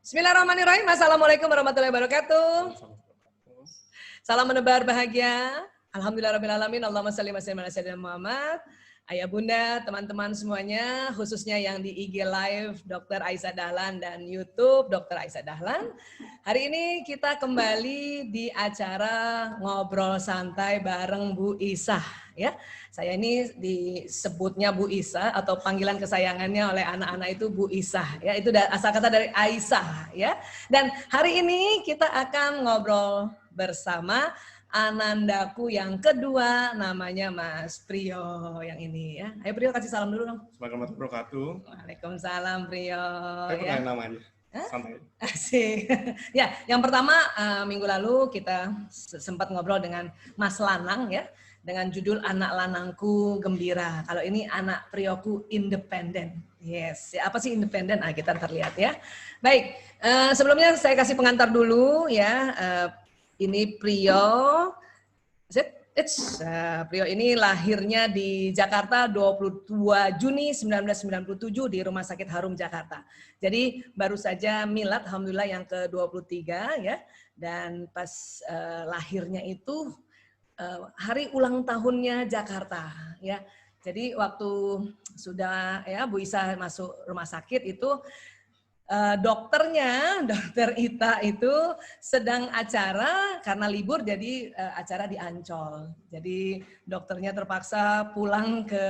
Bismillahirrahmanirrahim. Assalamualaikum warahmatullahi wabarakatuh. Salam menebar bahagia. Alhamdulillahirrahmanirrahim. Allahumma salli wa sallim ala sayyidina Muhammad. Ayah bunda, teman-teman semuanya, khususnya yang di IG Live Dr. Aisyah Dahlan dan YouTube Dr. Aisyah Dahlan. Hari ini kita kembali di acara ngobrol santai bareng Bu Isah. Ya, saya ini disebutnya Bu Isah atau panggilan kesayangannya oleh anak-anak itu Bu Isah. Ya, itu asal kata dari Aisyah. Ya, dan hari ini kita akan ngobrol bersama anandaku yang kedua, namanya Mas Priyo yang ini ya. Ayo Priyo kasih salam dulu dong. Assalamualaikum warahmatullahi wabarakatuh. Waalaikumsalam Priyo. Saya ya. Namanya. Sama. Asik. Ya, yang pertama minggu lalu kita sempat ngobrol dengan Mas Lanang ya, dengan judul Anak Lanangku Gembira. Kalau ini Anak Priyoku Independen. Yes, ya, apa sih independen? Nah, kita terlihat ya. Baik, sebelumnya saya kasih pengantar dulu ya. Ini Priyo. Priyo ini lahirnya di Jakarta 22 Juni 1997 di Rumah Sakit Harum Jakarta. Jadi baru saja milad, alhamdulillah yang ke-23 ya. Dan pas lahirnya itu hari ulang tahunnya Jakarta ya. Jadi waktu sudah ya Bu Isah masuk rumah sakit itu dokternya, dokter Ita itu sedang acara karena libur jadi acara di Ancol. Jadi dokternya terpaksa pulang ke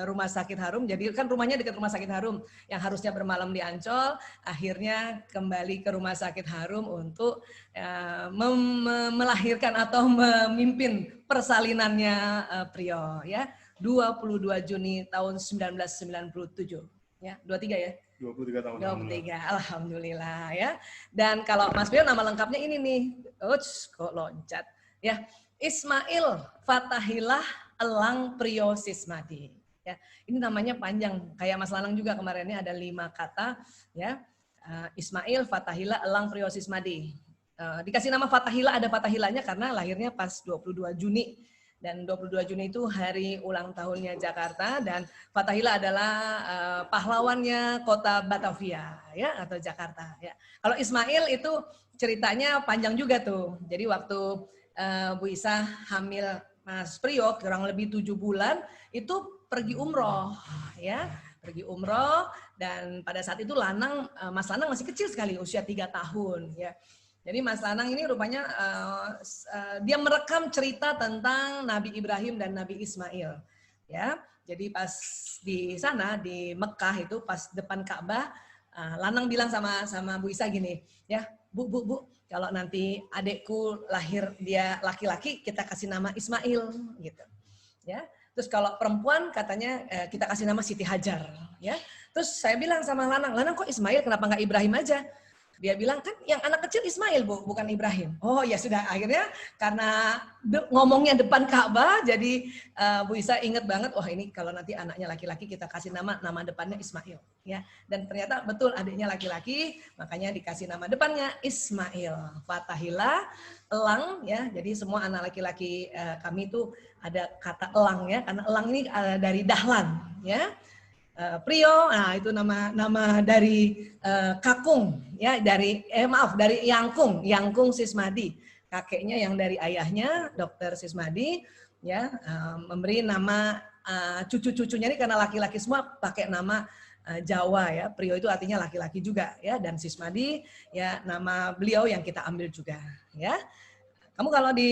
rumah sakit Harum. Jadi kan rumahnya dekat rumah sakit Harum yang harusnya bermalam di Ancol, akhirnya kembali ke rumah sakit Harum untuk melahirkan atau memimpin persalinannya Priyo ya. 22 Juni tahun 1997. Ya, 23 ya? 23 tahun. 23, alhamdulillah ya. Dan kalau Mas Priyo nama lengkapnya ini nih. Kok loncat. Ya, Ismail Fatahillah Elang Priyo Sismadi. Ya, ini namanya panjang. Kayak Mas Lanang juga kemarin ini ada 5 kata ya. Ismail Fatahillah Elang Priyo Sismadi. Dikasih nama Fatahillah, ada Fatahillahnya karena lahirnya pas 22 Juni. Dan 22 Juni itu hari ulang tahunnya Jakarta dan Fatahillah adalah pahlawannya kota Batavia ya atau Jakarta ya. Kalau Ismail itu ceritanya panjang juga tuh. Jadi waktu Bu Isah hamil Mas Priyo kurang lebih 7 bulan itu pergi umroh ya. Pergi umroh dan pada saat itu Mas Lanang masih kecil sekali usia 3 tahun ya. Jadi Mas Lanang ini rupanya dia merekam cerita tentang Nabi Ibrahim dan Nabi Ismail. Ya, jadi pas di sana di Mekah itu pas depan Ka'bah, Lanang bilang sama Bu Isah gini, ya Bu, kalau nanti adekku lahir dia laki-laki kita kasih nama Ismail gitu. Ya, terus kalau perempuan katanya kita kasih nama Siti Hajar. Ya, terus saya bilang sama Lanang kok Ismail kenapa nggak Ibrahim aja? Dia bilang kan yang anak kecil Ismail Bu, bukan Ibrahim. Oh ya sudah, akhirnya karena ngomongnya depan Ka'bah, jadi Bu Isah ingat banget, wah ini kalau nanti anaknya laki-laki kita kasih nama depannya Ismail. Ya, dan ternyata betul adiknya laki-laki, makanya dikasih nama depannya Ismail. Fatahillah, elang ya, jadi semua anak laki-laki kami itu ada kata elang ya, karena elang ini dari Dahlan ya. Priyo, nah itu nama dari kakung ya dari dari Yangkung Sismadi, kakeknya yang dari ayahnya Dr. Sismadi ya memberi nama cucu-cucunya ini karena laki-laki semua pakai nama Jawa ya. Priyo itu artinya laki-laki juga ya, dan Sismadi ya nama beliau yang kita ambil juga ya. Kamu kalau di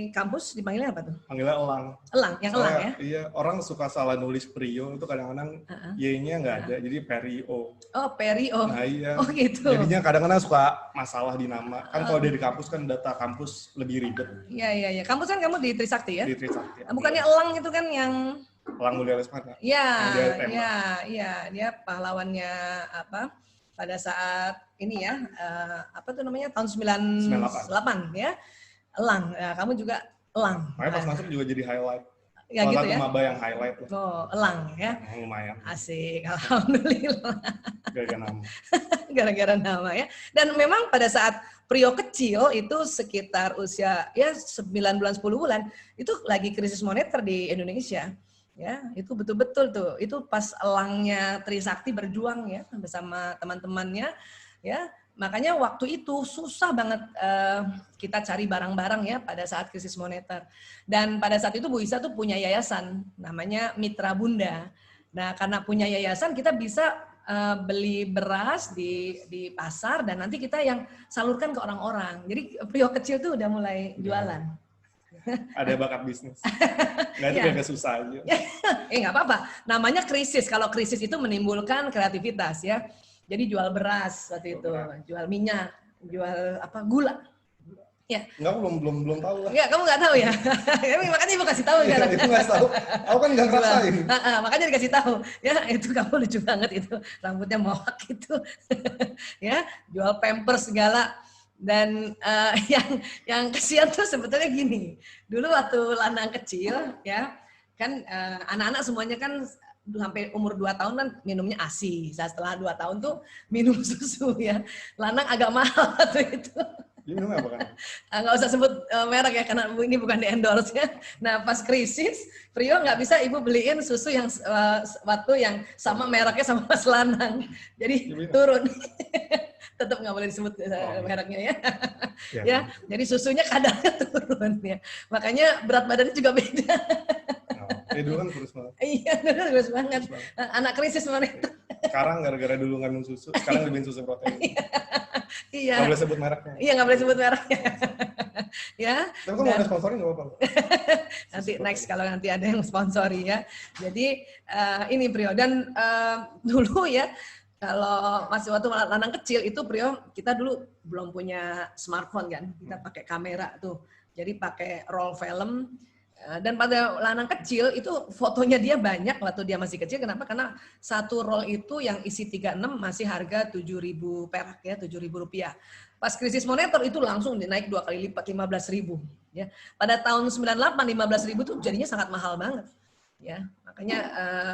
kampus dipanggilnya apa tuh? Panggilnya Elang. Elang, yang Elang ya? Iya, orang suka salah nulis Priyo, itu kadang-kadang Y-nya nggak ada, jadi Perio. Oh, Perio. Nah iya, oh, gitu. Jadinya kadang-kadang suka masalah di nama. Kan kalau dari kampus kan data kampus lebih ribet. Iya. Kampus kan kamu di Trisakti ya? Di Trisakti. Bukannya Elang itu kan yang... Elang Mulia Lesmana. Iya. Dia pahlawannya apa? Pada saat ini ya, apa tuh namanya, tahun 98 ya, Elang. Nah, kamu juga Elang. Makanya pas masuk juga jadi highlight. Ya, gitu ya? Maba yang highlight. Oh, Elang ya. Lumayan. Asik, alhamdulillah. Gara-gara nama. Gara-gara nama ya. Dan memang pada saat Priyo kecil itu sekitar usia ya 9 bulan 10 bulan, itu lagi krisis moneter di Indonesia. Ya, itu betul-betul tuh. Itu pas elangnya Trisakti berjuang ya bersama teman-temannya ya. Makanya waktu itu susah banget kita cari barang-barang ya pada saat krisis moneter. Dan pada saat itu Bu Isa tuh punya yayasan namanya Mitra Bunda. Nah, karena punya yayasan kita bisa beli beras di pasar dan nanti kita yang salurkan ke orang-orang. Jadi Prio kecil tuh udah mulai jualan. Ada bakat bisnis. Nggak itu agak susah aja. Nggak apa-apa. Namanya krisis. Kalau krisis itu menimbulkan kreativitas ya. Jadi jual beras waktu itu, jual minyak, jual gula. Ya. Enggak, belum tahu lah. Ya, kamu nggak tahu ya. Makanya Ibu kasih tahu kan. Itu nggak tahu. Aku kan nggak ngerasain. Makanya dikasih tahu. Ya, itu kamu lucu banget itu. Rambutnya mohak itu. Ya, jual pampers segala. Dan yang kesian tuh sebetulnya gini. Dulu waktu Lanang kecil ya, kan anak-anak semuanya kan sampai umur 2 tahun kan minumnya ASI. Setelah 2 tahun tuh minum susu ya. Lanang agak mahal waktu itu. Dia minum apa kan? Nggak usah sebut merek ya, karena ini bukan di endorse ya. Nah pas krisis, Prio nggak bisa ibu beliin susu yang waktu yang sama mereknya sama Mas Lanang. Jadi turun. Tetap nggak boleh disebut mereknya ya. Ya, jadi susunya kadarnya turun ya. Makanya berat badannya juga beda. Dulu kan kurus banget. Iya, dulu kurus banget. Anak krisis moneter. Sekarang gara-gara dulu nggak minum susu, sekarang lebih susu protein. Iya. Nggak boleh sebut mereknya. Iya, nggak boleh sebut mereknya. Ya. Tapi kalau mau sponsorin nggak apa-apa. Nanti next kalau nanti ada yang sponsori ya. Jadi ini Prio, dan dulu ya, kalau masih waktu Lanang kecil itu Prio, kita dulu belum punya smartphone kan, kita pakai kamera tuh. Jadi pakai roll film. Dan pada Lanang kecil itu fotonya dia banyak waktu dia masih kecil. Kenapa? Karena satu roll itu yang isi 36 masih harga 7.000 perak ya, 7.000 rupiah. Pas krisis moneter itu langsung naik 2 kali lipat, 15.000 ya. Pada tahun 98 15.000 itu jadinya sangat mahal banget. Ya, makanya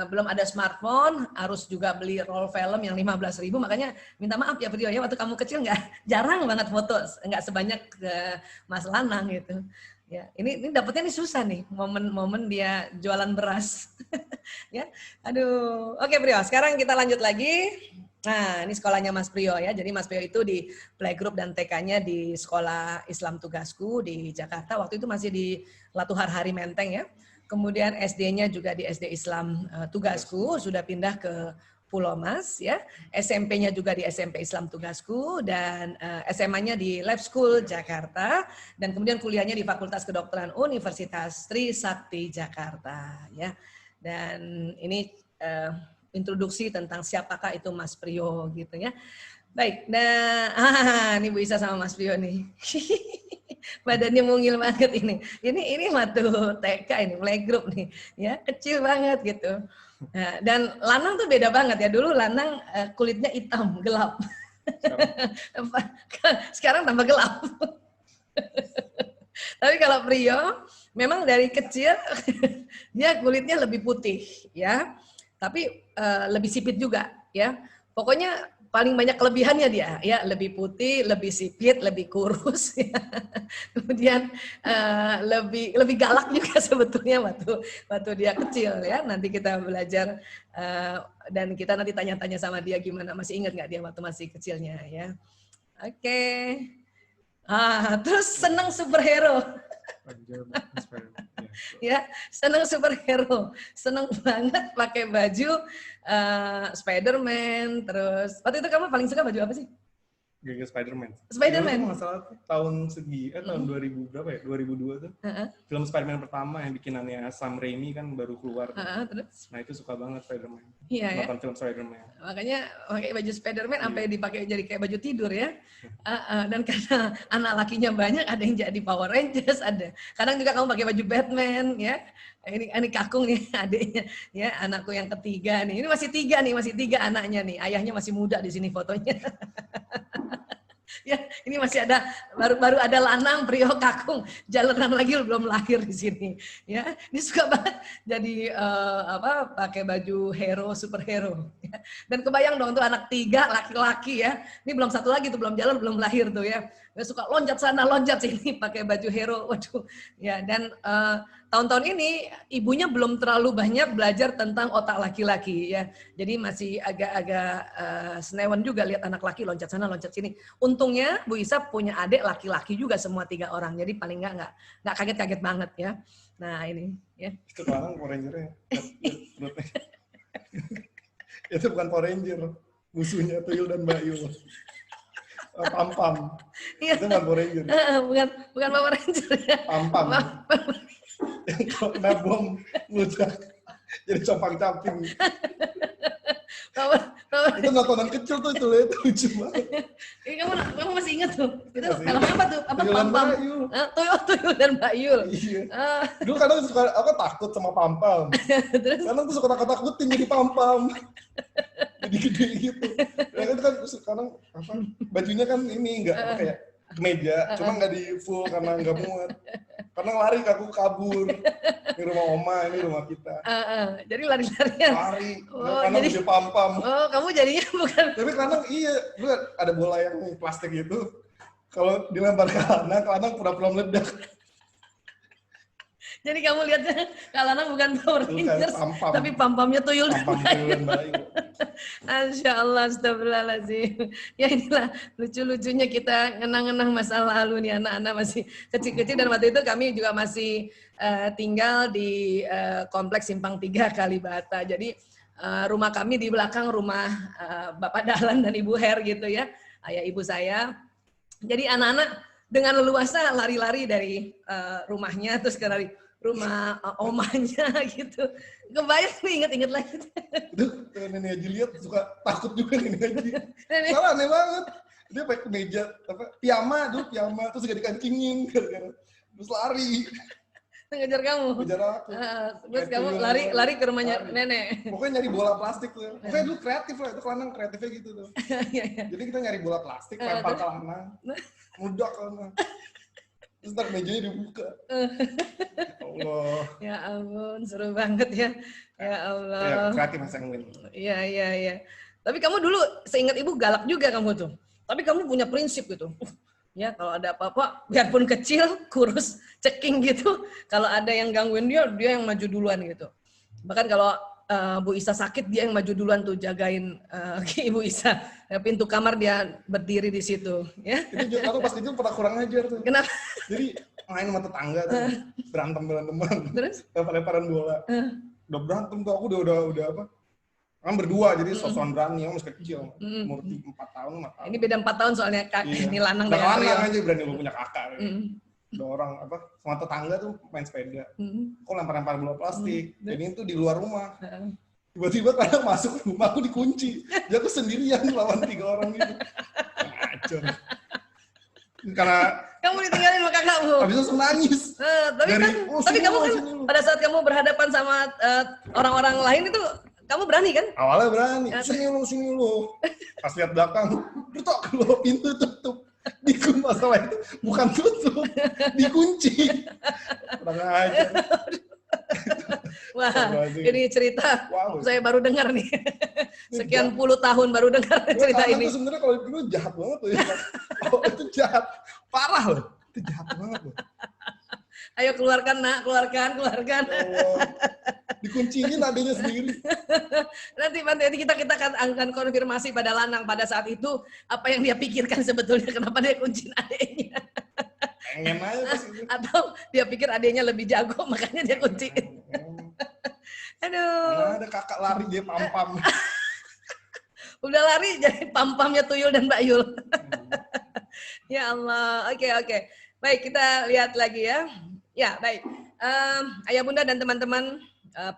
belum ada smartphone, harus juga beli roll film yang 15.000. Makanya minta maaf ya Prio ya, waktu kamu kecil jarang banget foto, nggak sebanyak Mas Lanang gitu. Ya, ini dapetnya nih susah nih, momen-momen dia jualan beras. Ya, aduh. Oke Prio, sekarang kita lanjut lagi. Nah, ini sekolahnya Mas Prio ya. Jadi Mas Prio itu di playgroup dan TK-nya di Sekolah Islam Tugasku di Jakarta. Waktu itu masih di Latuhar Hari Menteng ya. Kemudian SD-nya juga di SD Islam Tugasku, sudah pindah ke Pulau Mas ya. SMP-nya juga di SMP Islam Tugasku, dan SMA-nya di Lab School Jakarta, dan kemudian kuliahnya di Fakultas Kedokteran Universitas Trisakti Jakarta ya. Dan ini introduksi tentang siapakah itu Mas Prio gitu ya. Baik, nah ini Bu Isa sama Mas Prio nih. Badannya mungil banget ini. Ini waktu TK ini, playgroup nih ya, kecil banget gitu. Nah, dan Lanang tuh beda banget ya. Dulu Lanang kulitnya hitam, gelap. Sekarang tambah gelap. Tapi kalau Prio memang dari kecil dia kulitnya lebih putih ya. Tapi lebih sipit juga ya. Pokoknya paling banyak kelebihannya dia ya, lebih putih, lebih sipit, lebih kurus ya. Kemudian lebih galak juga sebetulnya waktu dia kecil ya. Nanti kita belajar dan kita nanti tanya-tanya sama dia gimana, masih ingat nggak dia waktu masih kecilnya ya. Oke. Terus senang superhero. Ya, senang superhero, senang banget pakai baju Spider-Man. Terus waktu itu kamu paling suka baju apa sih? Gak Spider-Man. Spider-Man. Masalah tahun tahun 2000 berapa ya? 2002 tuh. Film Spider-Man pertama yang bikinannya Sam Raimi kan baru keluar. Terus? Nah itu suka banget Spider-Man. Iya, nonton film Spider-Man. Makanya pakai baju Spider-Man sampai dipakai jadi kayak baju tidur ya. Dan karena anak lakinya banyak, ada yang jadi Power Rangers, ada. Kadang juga kamu pakai baju Batman ya. Ini Kakung nih adiknya ya, anakku yang ketiga nih. Ini masih tiga anaknya nih. Ayahnya masih muda di sini fotonya. Ya, ini masih ada baru ada Lanang, Prio, Kakung, jalanan lagi belum lahir di sini. Ya, ini suka banget jadi pakai baju hero, superhero. Ya. Dan kebayang dong tuh anak 3 laki-laki ya. Ini belum satu lagi tuh belum jalan, belum lahir tuh ya. Dia suka loncat sana, loncat sini pakai baju hero. Waduh. Ya, dan tahun-tahun ini ibunya belum terlalu banyak belajar tentang otak laki-laki ya. Jadi masih agak-agak senewan juga lihat anak laki loncat sana, loncat sini. Untungnya Bu Isa punya adik laki-laki juga semua 3 orang. Jadi paling nggak kaget-kaget banget ya. Nah, ini ya. Itu sekarang Power Ranger-nya. Itu bukan Power Ranger. Musuhnya Tuyul dan Mbak Yul. Pam-pam. Iya. Itu bukan Power Ranger. Bukan Power Ranger ya. Pam-pam. Yang kalau kena bom meledak jadi compang-camping. Itu nontonan kecil tuh, itu lucu banget. Kamu masih ingat tuh? Itu film apa tuh? Apa Pam-pam? Tuyul dan Mbak Yul. Iya. Dulu kadang suka aku takut sama Pam-pam. Kadang tuh suka takut-takutin jadi Pam-pam. Jadi gede gitu. Ya kan sekarang apa? Bajunya kan ini enggak kayak kemeja, cuma nggak di full karena nggak muat. Karena lari aku kabur. Ini rumah oma, ini rumah kita. Jadi lari-larian. Lari. Karena jadi Pam-pam. Oh, kamu jadinya bukan. Tapi kadang iya, ada bola yang plastik itu. Kalau dilempar ke anak pura-pura meledak. Jadi kamu lihatnya Kalanang bukan Power Rangers, tapi pam-pamnya Tuyul dan Mbak Yul. Masya Allah, astagfirullahaladzim. Ya inilah lucu-lucunya kita ngenang-ngenang masa lalu nih, anak-anak masih kecil-kecil, dan waktu itu kami juga masih tinggal di kompleks Simpang 3 Kalibata. Jadi rumah kami di belakang rumah Bapak Dahlan dan Ibu Her gitu ya, ayah ibu saya. Jadi anak-anak dengan leluasa lari-lari dari rumahnya terus ke rumah omanya gitu. Kebayang nih, inget-inget lagi. Itu Nenek Haji lihat suka takut juga Nenek Haji. Salah aneh banget. Dia pakai kemeja piyama, terus gak dikancingin terus lari. Ngejar kamu. Ngejar aku. Terus kamu lari ke rumahnya nenek. Pokoknya nyari bola plastik tuh. Pokoknya dulu kreatif lah, itu Kelanang kreatifnya gitu tuh. Jadi kita nyari bola plastik, lempar ke Lanang. Mudah Lanang. Terus ntar mejanya dibuka. Allah. Ya ampun, seru banget ya. Ya Allah. Ya, kreatif Mas Engwin. Iya. Tapi kamu dulu, seingat ibu galak juga kamu tuh. Tapi kamu punya prinsip gitu. Ya, kalau ada apa-apa, biarpun kecil, kurus, ceking gitu. Kalau ada yang gangguin dia yang maju duluan gitu. Bahkan kalau Bu Isa sakit, dia yang maju duluan tuh jagain Ibu Isa. Pintu kamar dia berdiri di situ. Ya. Itu juga aku pas itu pernah kurang ajar tuh. Kenapa? Jadi main sama tetangga tuh, berantem-beranteman. Terus? Lempar-lemparan bola. Udah berantem tuh, aku udah apa? Kan berdua, jadi sosokan berani, aku masih kecil. Umur 4 tahun. Ini beda 4 tahun soalnya ini Lanang dan dengan Lanang aja berani lu punya kakak. Ada orang sama tetangga tuh main sepeda. Kok lempar-lempar bola plastik. Jadi itu di luar rumah. Tiba-tiba kadang masuk rumah aku dikunci. Jadi aku sendirian lawan 3 orang gitu. Ngacor. Karena kamu ditinggalin sama kakakmu. Habis itu nangis. Tapi kamu kan pada saat kamu berhadapan sama orang-orang lain itu kamu berani kan? Awalnya berani. Sini lu. Pas lihat belakang, tutup lu, pintu tutup. Dikunci, masalah itu bukan tutup, dikunci. Kurang aja. Wah, ini cerita saya baru dengar nih. Sekian puluh tahun baru dengar cerita ini. Itu sebenarnya kalau dulu jahat banget tuh ya. Oh, itu jahat. Parah loh. Itu jahat banget loh. Ayo keluarkan nak, keluarkan. Oh, dikunciin adanya sendiri. Nanti kita akan konfirmasi pada Lanang pada saat itu apa yang dia pikirkan sebetulnya, kenapa dia kunciin adiknya. Pengen aja pas itu. Atau dia pikir adiknya lebih jago makanya dia kunciin. Aduh. Nah, ada kakak lari dia pam-pam. Udah lari jadi pam-pamnya Tuyul dan Mbak Yul. Ya Allah. Oke. Baik, kita lihat lagi ya. Ya, baik. Ayah Bunda dan teman-teman,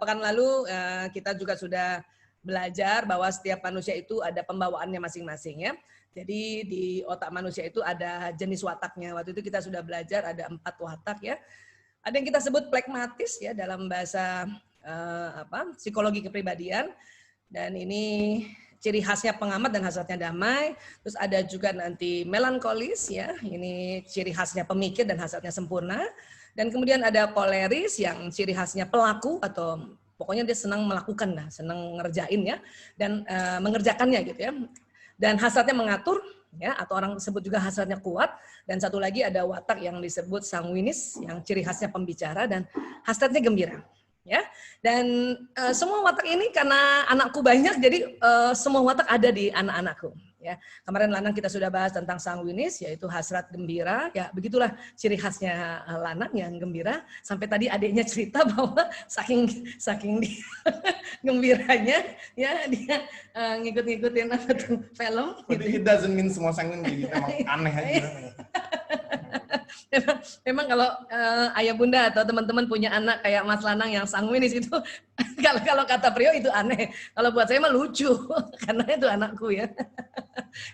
pekan lalu kita juga sudah belajar bahwa setiap manusia itu ada pembawaannya masing-masing ya. Jadi di otak manusia itu ada jenis wataknya. Waktu itu kita sudah belajar ada 4 watak ya. Ada yang kita sebut plekmatis ya dalam bahasa psikologi kepribadian. Dan ini ciri khasnya pengamat dan hasratnya damai. Terus ada juga nanti melankolis ya. Ini ciri khasnya pemikir dan hasratnya sempurna. Dan kemudian ada koleris yang ciri khasnya pelaku atau pokoknya dia senang melakukan lah, senang ngerjain ya dan mengerjakannya gitu ya. Dan hasratnya mengatur ya, atau orang sebut juga hasratnya kuat, dan satu lagi ada watak yang disebut sanguinis, yang ciri khasnya pembicara dan hasratnya gembira. Ya, dan semua watak ini karena anakku banyak, jadi semua watak ada di anak-anakku. Ya, kemarin Lanang kita sudah bahas tentang sanguinis, yaitu hasrat gembira. Ya, begitulah ciri khasnya Lanang yang gembira. Sampai tadi adiknya cerita bahwa saking dia gembiranya, ya dia ngikut-ngikutin apa tuh film. But gitu. it doesn't mean semua sanguin jadi emang aneh aja. Memang kalau ayah bunda atau teman-teman punya anak kayak Mas Lanang yang sanguinis itu, kalau kata Prio itu aneh. Kalau buat saya mah lucu, karena itu anakku ya.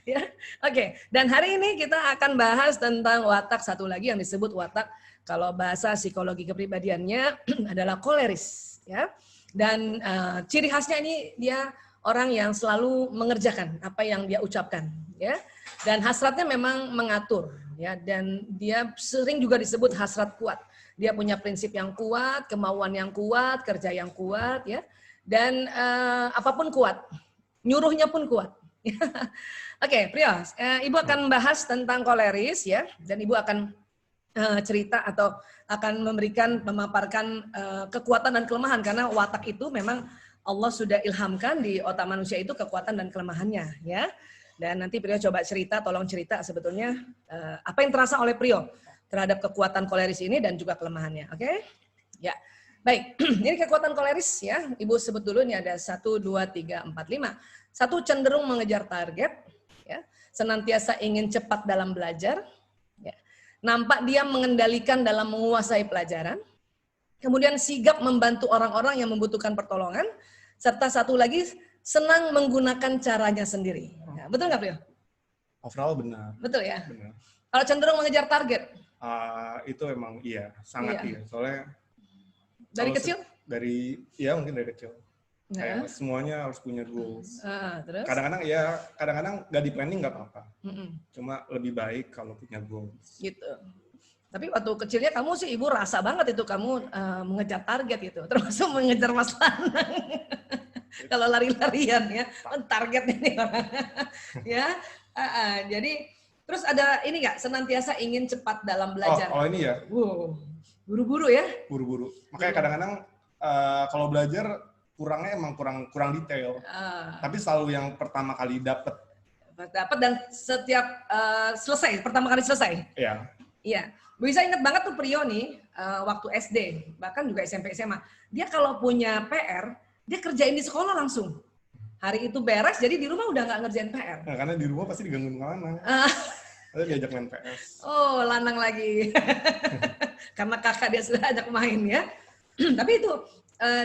Ya, oke. Dan hari ini kita akan bahas tentang watak satu lagi yang disebut watak, kalau bahasa psikologi kepribadiannya adalah koleris. Ya, dan ciri khasnya ini dia orang yang selalu mengerjakan apa yang dia ucapkan. Ya, dan hasratnya memang mengatur. Ya, dan dia sering juga disebut hasrat kuat. Dia punya prinsip yang kuat, kemauan yang kuat, kerja yang kuat, ya. Dan apapun kuat, nyuruhnya pun kuat. Oke, Prio, Ibu akan bahas tentang koleris, ya, dan Ibu akan cerita atau akan memaparkan kekuatan dan kelemahan, karena watak itu memang Allah sudah ilhamkan di otak manusia itu kekuatan dan kelemahannya, ya. Dan nanti Prio coba cerita, tolong cerita sebetulnya apa yang terasa oleh Prio terhadap kekuatan koleris ini dan juga kelemahannya. Oke? Ya. Baik, ini kekuatan koleris ya. Ibu sebut dulu, ini ada 1, 2, 3, 4, 5. 1, cenderung mengejar target. Ya. Senantiasa ingin cepat dalam belajar. Ya. Nampak dia mengendalikan dalam menguasai pelajaran. Kemudian sigap membantu orang-orang yang membutuhkan pertolongan. Serta satu lagi, senang menggunakan caranya sendiri. Ya, betul nggak, Prio? Overall benar. Betul ya? Benar. Kalau cenderung mengejar target? Itu emang iya, sangat iya. Soalnya dari kecil? Mungkin dari kecil. Kayak semuanya harus punya goals. Terus? Kadang-kadang nggak di planning nggak apa-apa. Cuma lebih baik kalau punya goals. Gitu. Tapi waktu kecilnya kamu sih, Ibu rasa banget itu kamu mengejar target itu, termasuk mengejar Mas Lanang. Kalau lari-larian ya, targetnya nih orang. Ya, jadi terus ada ini nggak, senantiasa ingin cepat dalam belajar. Oh ini ya. Buru-buru ya? Buru-buru. Makanya kadang-kadang kalau belajar kurangnya emang kurang detail. Tapi selalu yang pertama kali dapat dan setiap selesai, pertama kali selesai. Iya. Iya. Bisa ingat banget tuh Prio nih, waktu SD, bahkan juga SMP, SMA. Dia kalau punya PR, dia kerjain di sekolah langsung. Hari itu beres, jadi di rumah udah nggak ngerjain PR. Nah, karena di rumah pasti digangguin Lanang. Ada diajak main PS. Oh, Lanang lagi. Karena kakak dia sudah ajak main ya. Tapi itu,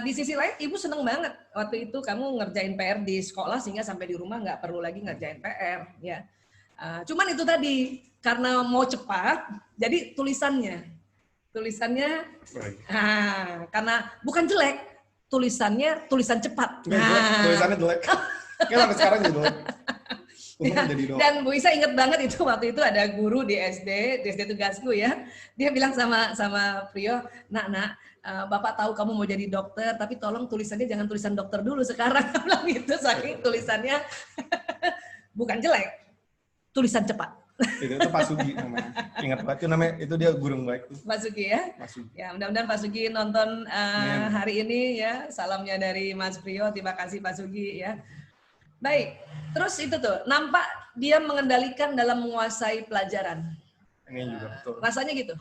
di sisi lain Ibu seneng banget. Waktu itu kamu ngerjain PR di sekolah, sehingga sampai di rumah nggak perlu lagi ngerjain PR. Ya. Cuman itu tadi, karena mau cepat, jadi tulisannya, karena bukan jelek, tulisan cepat. Tulisannya jelek. Kayak sampai sekarang juga jelek. Ya, dan Bu Isa inget banget itu waktu itu ada guru di SD tugasku ya, dia bilang sama Prio, nak, Bapak tahu kamu mau jadi dokter, tapi tolong tulisannya jangan tulisan dokter dulu sekarang, bilang gitu, saking tulisannya bukan jelek, tulisan cepat. Itu Pak Sugi namanya. Ingat banget itu namanya, itu dia guru yang baik tuh. Pak Sugi ya. Pak Sugi. Ya, mudah-mudahan Pak Sugi nonton hari ini ya. Salamnya dari Mas Prio. Terima kasih Pak Sugi ya. Baik. Terus itu tuh, nampak dia mengendalikan dalam menguasai pelajaran. Ini juga betul. Rasanya gitu.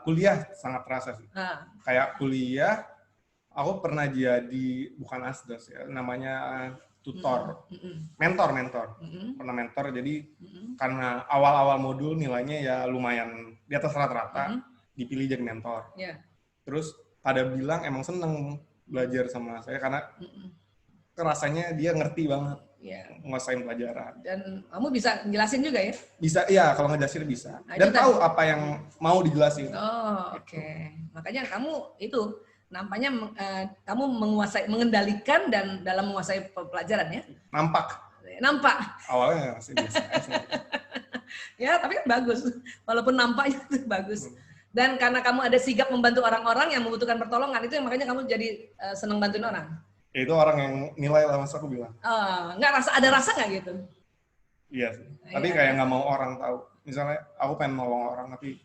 Kuliah sangat terasa sih. Kayak kuliah, aku pernah jadi bukan asdos ya, namanya tutor, mentor, pernah mentor. Jadi karena awal-awal modul nilainya ya lumayan di atas rata-rata, dipilih jadi mentor. Terus pada bilang emang seneng belajar sama saya karena rasanya dia ngerti banget, nguasain pelajaran. Dan kamu bisa jelasin juga ya? Bisa, iya, kalau ngejelasin bisa. Dan tahu apa yang mau dijelasin. Oh, oke. Makanya kamu itu nampaknya kamu mengendalikan dan dalam menguasai pelajaran ya? Nampak. Awalnya masih biasa. Ya, tapi kan bagus. Walaupun nampaknya itu bagus. Dan karena kamu ada sigap membantu orang-orang yang membutuhkan pertolongan, itu yang makanya kamu jadi senang bantuin orang. Itu orang yang nilai lah, mas aku bilang. Ada rasa nggak gitu? Iya sih. Tapi kayak nggak mau orang tahu. Misalnya aku pengen nolong orang, tapi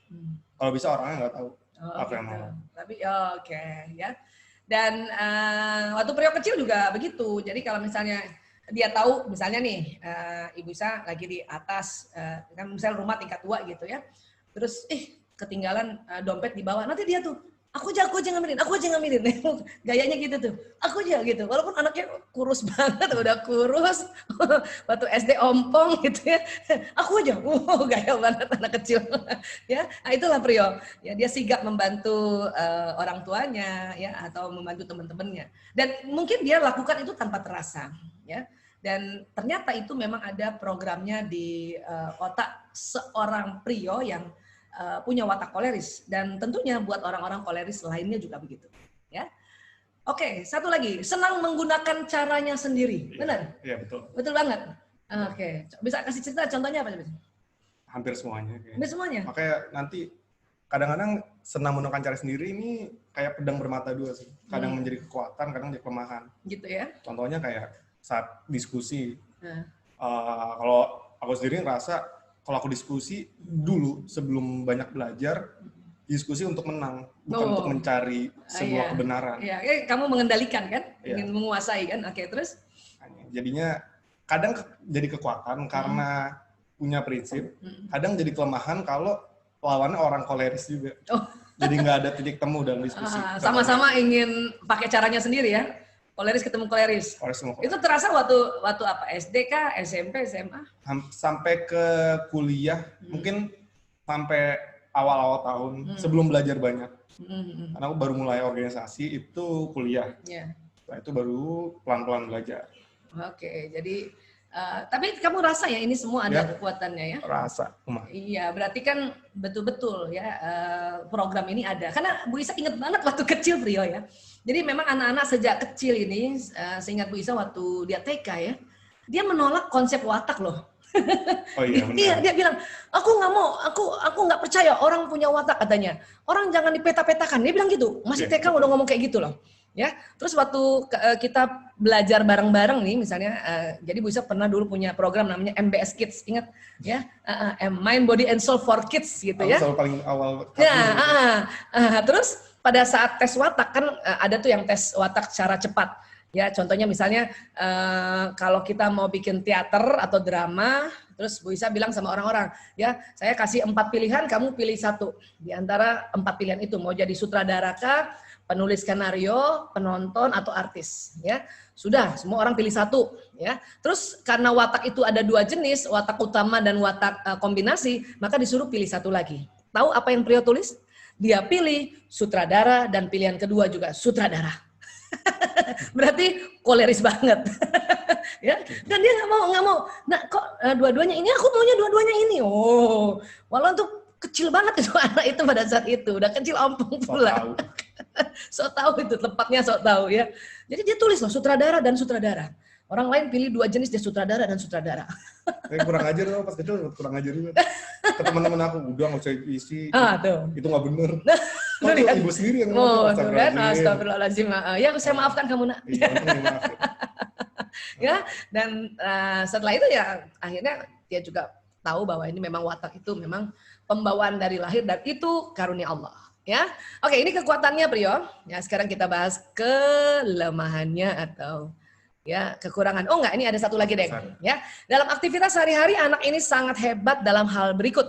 kalau bisa orangnya nggak tahu apa yang mau. Tapi oke ya. Dan waktu Priyo kecil juga begitu. Jadi kalau misalnya dia tahu, misalnya nih Ibu Isa lagi di atas, kan misalnya rumah tingkat 2 gitu ya. Terus ketinggalan dompet di bawah. Nanti dia tuh, aku aja ngambilin. Gayanya gitu tuh. Aku aja gitu. Walaupun anaknya kurus banget, udah kurus. Waktu SD ompong gitu ya. Aku aja. Gaya banget anak kecil. Ya, nah itulah Priyo. Ya, dia sigap membantu orang tuanya ya atau membantu teman-temannya. Dan mungkin dia lakukan itu tanpa terasa, ya. Dan ternyata itu memang ada programnya di otak seorang Priyo yang punya watak koleris, dan tentunya buat orang-orang koleris lainnya juga begitu, ya. Oke, satu lagi, senang menggunakan caranya sendiri, benar? Iya, betul. Betul banget. Oke, bisa kasih cerita contohnya apa? Hampir semuanya. Hampir semuanya. Makanya nanti kadang-kadang senang menggunakan cara sendiri ini kayak pedang bermata dua sih. Kadang menjadi kekuatan, kadang menjadi kelemahan. Gitu ya? Contohnya kayak saat diskusi. Kalau aku sendiri ngerasa kalau aku diskusi dulu sebelum banyak belajar, diskusi untuk menang, bukan untuk mencari sebuah kebenaran. Iya, kamu mengendalikan kan, ingin menguasai kan, oke terus? Jadinya kadang jadi kekuatan karena punya prinsip, kadang jadi kelemahan kalau lawannya orang koleris juga. Jadi nggak ada titik temu dalam diskusi. Sama-sama ingin pakai caranya sendiri ya? Koleris ketemu koleris. Itu terasa waktu apa? SD kah? SMP, SMA? Sampai ke kuliah, mungkin sampai awal-awal tahun sebelum belajar banyak. Karena aku baru mulai organisasi itu kuliah. Setelah itu baru pelan-pelan belajar. Oke, jadi tapi kamu rasa ya ini semua ada kekuatannya ya? Rasa. Iya, berarti kan betul-betul ya program ini ada. Karena Bu Isa ingat banget waktu kecil Priyo ya. Jadi memang anak-anak sejak kecil ini, seingat Bu Isa waktu dia TK ya, dia menolak konsep watak loh. Oh iya, benar. Dia bilang, aku nggak mau, aku nggak percaya orang punya watak katanya. Orang jangan dipeta-petakan. Dia bilang gitu. Masih TK udah ngomong kayak gitu loh. Ya, terus waktu kita belajar bareng-bareng nih, misalnya, jadi Bu Isa pernah dulu punya program namanya MBS Kids, ingat ya, Mind, Body, and Soul for Kids gitu ya. Soal paling awal. Terus pada saat tes watak kan ada tuh yang tes watak secara cepat. Ya, contohnya misalnya kalau kita mau bikin teater atau drama, terus Bu Isa bilang sama orang-orang, ya saya kasih 4 pilihan, kamu pilih 1 di antara 4 pilihan itu, mau jadi sutradara kah, penulis skenario, penonton atau artis, ya. Sudah, semua orang pilih 1, ya. Terus karena watak itu ada 2 jenis, watak utama dan watak kombinasi, maka disuruh pilih 1 lagi. Tahu apa yang Priyo tulis? Dia pilih sutradara dan pilihan kedua juga sutradara. Berarti koleris banget. Ya, dan dia nggak mau. Nah, kok dua-duanya ini, aku maunya dua-duanya ini. Walau tuh kecil banget itu anak itu pada saat itu, udah kecil ompong pula. Sok tahu itu tempatnya, sok tahu ya. Jadi dia tulis loh sutradara dan sutradara. Orang lain pilih 2 jenis, dia sutradara dan sutradara. Kurang ajar loh pas kecil, kurang ajar juga. Ke teman-teman aku, udah nggak usah isi. Itu nggak bener. Ibu sendiri yang ngomong. Astagfirullahaladzim. Ya, saya maafkan kamu nak. Ya, dan setelah itu ya akhirnya dia juga tahu bahwa ini memang watak itu memang pembawaan dari lahir dan itu karunia Allah. Ya, oke, ini kekuatannya Priyo. Ya, sekarang kita bahas kelemahannya atau ya kekurangan. Oh enggak, ini ada satu lagi deh. Ya, dalam aktivitas sehari-hari anak ini sangat hebat dalam hal berikut: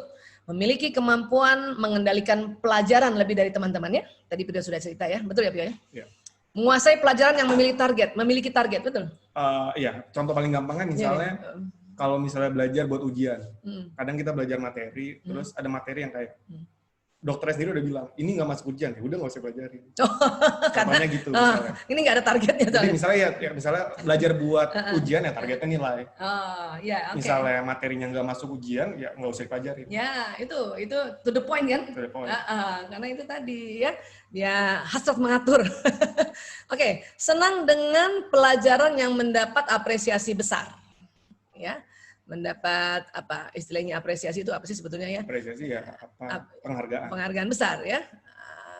memiliki kemampuan mengendalikan pelajaran lebih dari teman-temannya. Tadi Priyo sudah cerita ya, betul ya Priyo ya? Iya. Menguasai pelajaran yang memiliki target, betul? Iya, contoh paling gampang kan misalnya kalau misalnya belajar buat ujian, kadang kita belajar materi, terus ada materi yang kayak dokternya sendiri udah bilang, ini nggak masuk ujian, ya udah nggak usah pelajarin. Karena gitu misalnya. Ini nggak ada targetnya. Jadi misalnya ya misalnya belajar buat ujian ya targetnya nilai. Misalnya materinya nggak masuk ujian, ya nggak usah dipelajarin. Ya, itu to the point kan? To the point. Karena itu tadi ya, dia hasrat mengatur. Oke, senang dengan pelajaran yang mendapat apresiasi besar. Ya. Mendapat apa istilahnya apresiasi itu apa sih sebetulnya ya? Apresiasi ya apa penghargaan. Penghargaan besar ya.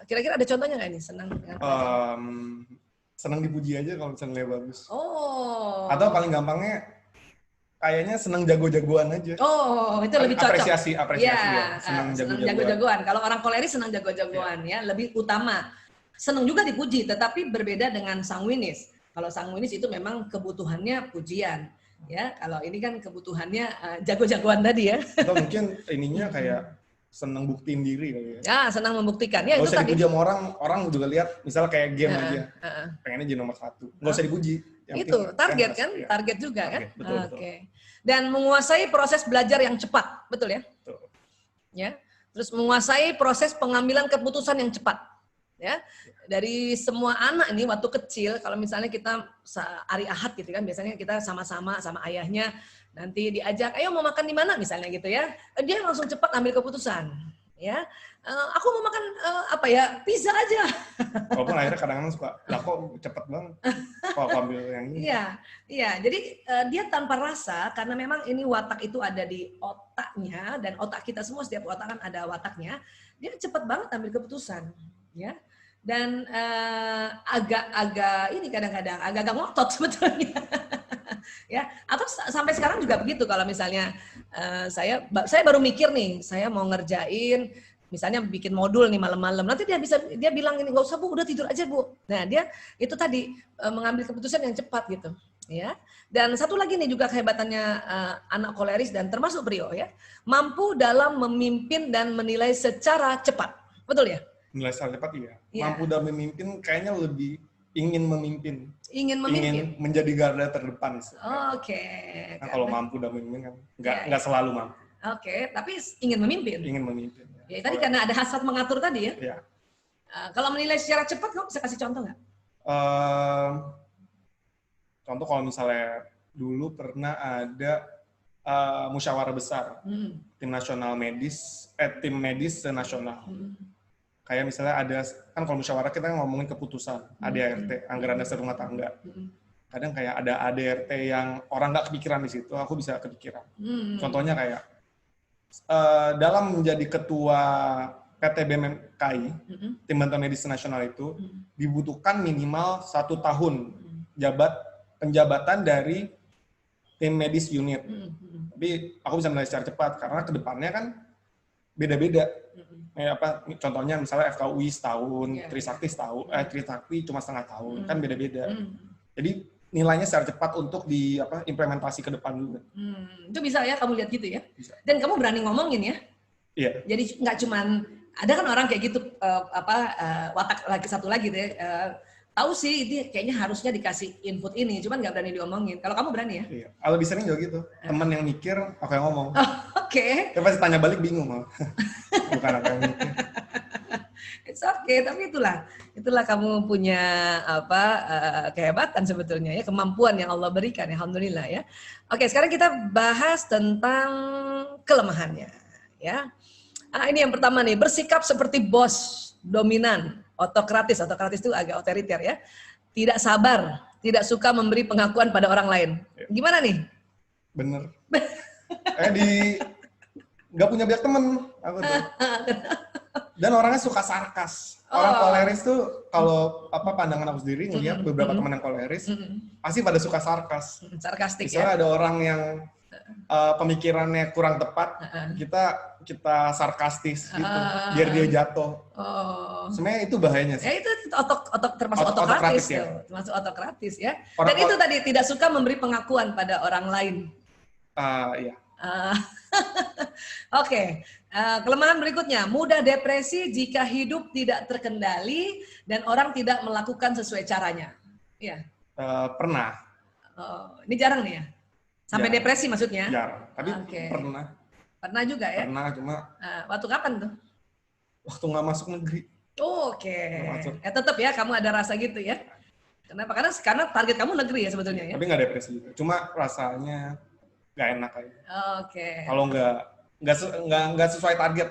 Kira-kira ada contohnya nggak ini senang dengan senang dipuji aja kalau misalnya bagus. Oh. Atau paling gampangnya kayaknya senang jago-jagoan aja. Oh, itu lebih cocok. Apresiasi ya. Senang jago-jagoan. Kalau orang koleris senang jago-jagoan ya, lebih utama. Senang juga dipuji, tetapi berbeda dengan sanguinis. Kalau sanguinis itu memang kebutuhannya pujian. Ya, kalau ini kan kebutuhannya jago-jagoan tadi ya. Atau mungkin ininya kayak senang buktiin diri kali ya. Ya, senang membuktikan. Ya, nggak itu usah tadi. dipuji sama orang juga lihat, misalnya kayak game aja. Pengennya jadi nomor 1. Nggak usah dipuji. Yang Itu target kan? Ya. Target juga kan? Betul. Dan menguasai proses belajar yang cepat, betul ya? Betul. Ya. Terus menguasai proses pengambilan keputusan yang cepat. Ya. Dari semua anak ini waktu kecil, kalau misalnya kita hari Ahad gitu kan, biasanya kita sama-sama sama ayahnya, nanti diajak, ayo mau makan di mana misalnya gitu ya, dia langsung cepat ambil keputusan. Ya, aku mau makan pizza aja. Walaupun akhirnya kadang-kadang suka, lah kok cepet banget, kok aku ambil yang ini. Iya. Jadi dia tanpa rasa, karena memang ini watak itu ada di otaknya, dan otak kita semua setiap otak kan ada wataknya, dia cepat banget ambil keputusan, ya. Dan agak ini kadang-kadang agak ngotot sebetulnya. Ya, atau sampai sekarang juga begitu. Kalau misalnya saya baru mikir nih, saya mau ngerjain misalnya bikin modul nih malam-malam, nanti dia bilang ini, nggak usah Bu, udah tidur aja Bu. Nah, dia itu tadi mengambil keputusan yang cepat gitu, ya. Dan satu lagi nih juga kehebatannya anak koleris dan termasuk Prio ya, mampu dalam memimpin dan menilai secara cepat. Betul ya? Menilai secara cepat iya. Mampu dalam memimpin kayaknya lebih ingin memimpin. Ingin menjadi garda terdepan. Oke. Nah, kalau mampu dan memimpin kan nggak selalu mampu. Oke, tapi ingin memimpin. Ingin memimpin. Ya, tadi karena ada hasrat mengatur tadi ya. Iya. Kalau menilai secara cepat, kamu bisa kasih contoh nggak? Contoh kalau misalnya dulu pernah ada musyawarah besar tim medis nasional. Kayak misalnya ada, kan kalau musyawarah kita ngomongin keputusan, ADART, anggaran dasar rumah tangga. Kadang kayak ada ADART yang orang nggak kepikiran di situ, aku bisa kepikiran. Contohnya kayak, dalam menjadi ketua PT BMKI, Tim Bantuan Medis Nasional itu, dibutuhkan minimal 1 tahun penjabatan dari tim medis unit. Tapi aku bisa menilai secara cepat, karena kedepannya kan beda-beda. Contohnya misalnya FKUI setahun, Trisakti setahun, Trisakti cuma setengah tahun, kan beda-beda. Jadi nilainya secara cepat untuk implementasi ke depan juga. Itu bisa ya kamu lihat gitu ya. Bisa. Dan kamu berani ngomongin ya. Iya. Jadi nggak cuman ada kan orang kayak gitu watak lagi satu lagi deh. Tahu sih ini kayaknya harusnya dikasih input ini, cuman nggak berani diomongin. Kalau kamu berani ya? Iya. Lebih sering juga gitu. Teman yang mikir, aku yang ngomong. Oke. Dia pasti tanya balik bingung malah. Bukan aku yang mikir. It's okay, tapi itulah kamu punya kehebatan sebetulnya ya, kemampuan yang Allah berikan, alhamdulillah ya. Oke, sekarang kita bahas tentang kelemahannya ya. Ini yang pertama nih, bersikap seperti bos dominan, otokratis itu agak otoriter ya. Tidak sabar, tidak suka memberi pengakuan pada orang lain. Gimana nih? Bener. Nggak punya banyak temen aku tuh. Dan orangnya suka sarkas. Orang koleris tuh kalau pandangan aku sendiri ngelihat beberapa teman yang koleris pasti pada suka sarkas. Sarkastik. Misalnya ada orang yang pemikirannya kurang tepat, kita sarkastis gitu, biar dia jatuh. Sebenarnya itu bahayanya sih. Ya itu termasuk otokratis ya. Termasuk otokratis ya. Dan itu tadi tidak suka memberi pengakuan pada orang lain. Iya. Oke. Kelemahan berikutnya, mudah depresi jika hidup tidak terkendali dan orang tidak melakukan sesuai caranya. Iya. Pernah. Ini jarang nih ya? Sampai jarang. Depresi maksudnya? Jarang, tapi pernah. Pernah juga ya? Pernah, cuma... waktu kapan tuh? Waktu nggak masuk negeri. Oke. Tetap ya, kamu ada rasa gitu ya? Kenapa? Karena target kamu negeri ya sebetulnya ya? Tapi nggak depresi juga. Cuma rasanya nggak enak aja. Oke. Kalau nggak sesuai target.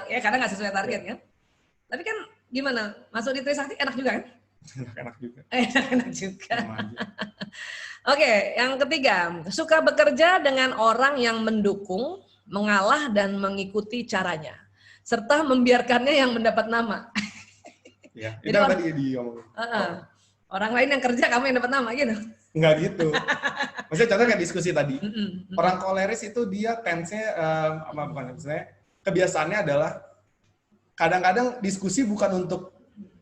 Ya karena nggak sesuai target kan. Tapi kan gimana? Masuk di Trisakti enak juga kan? Enak juga. Enak juga. Oke, yang ketiga, suka bekerja dengan orang yang mendukung, mengalah dan mengikuti caranya, serta membiarkannya yang mendapat nama. Ya, itu tadi diomongin. Orang lain yang kerja, kamu yang dapat nama gitu. Nggak gitu. Maksudnya contohnya kayak diskusi tadi. Orang koleris itu dia tense-nya, bukan misalnya, kebiasaannya adalah kadang-kadang diskusi bukan untuk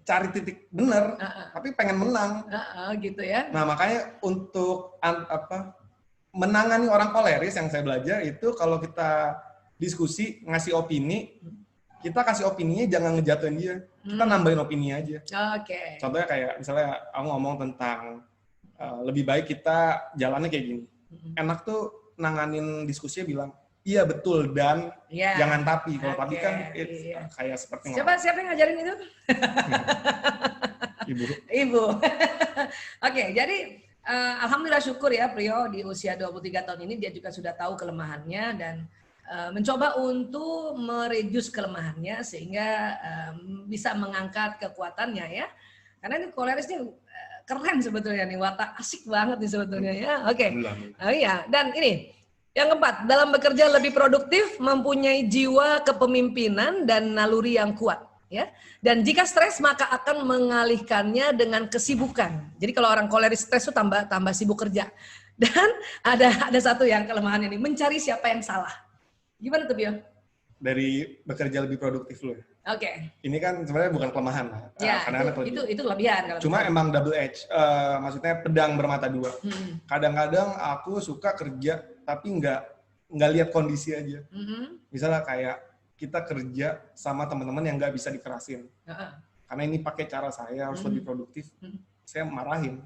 cari titik benar, tapi pengen menang. Gitu ya. Nah makanya untuk menangani orang koleris yang saya belajar itu kalau kita diskusi ngasih opini, kita kasih opininya jangan ngejatuhin dia, kita nambahin opini aja. Oke. Contohnya kayak misalnya aku ngomong tentang lebih baik kita jalannya kayak gini. Enak tuh nanganin diskusinya bilang, iya betul dan jangan tapi. Kalau tapi kan kayak seperti siapa yang ngajarin itu? Ibu. Oke, jadi alhamdulillah syukur ya Priyo di usia 23 tahun ini dia juga sudah tahu kelemahannya dan mencoba untuk mereduce kelemahannya sehingga bisa mengangkat kekuatannya ya. Karena ini koleris ini keren sebetulnya nih, watak asik banget nih sebetulnya ya. Oke. Oh iya, dan ini yang keempat, dalam bekerja lebih produktif, mempunyai jiwa kepemimpinan dan naluri yang kuat ya. Dan jika stres maka akan mengalihkannya dengan kesibukan. Jadi kalau orang koleris stres itu tambah sibuk kerja. Dan ada satu yang kelemahan ini, mencari siapa yang salah. Gimana tuh Bio? Dari bekerja lebih produktif loh. Oke. Ini kan sebenarnya bukan kelemahan lah. Ya, itu kelebihan. Kalau cuma emang double edge, maksudnya pedang bermata dua. Kadang-kadang aku suka kerja tapi nggak lihat kondisi aja. Misalnya kayak kita kerja sama teman-teman yang nggak bisa dikerasin. Karena ini pakai cara saya harus lebih produktif. Saya marahin.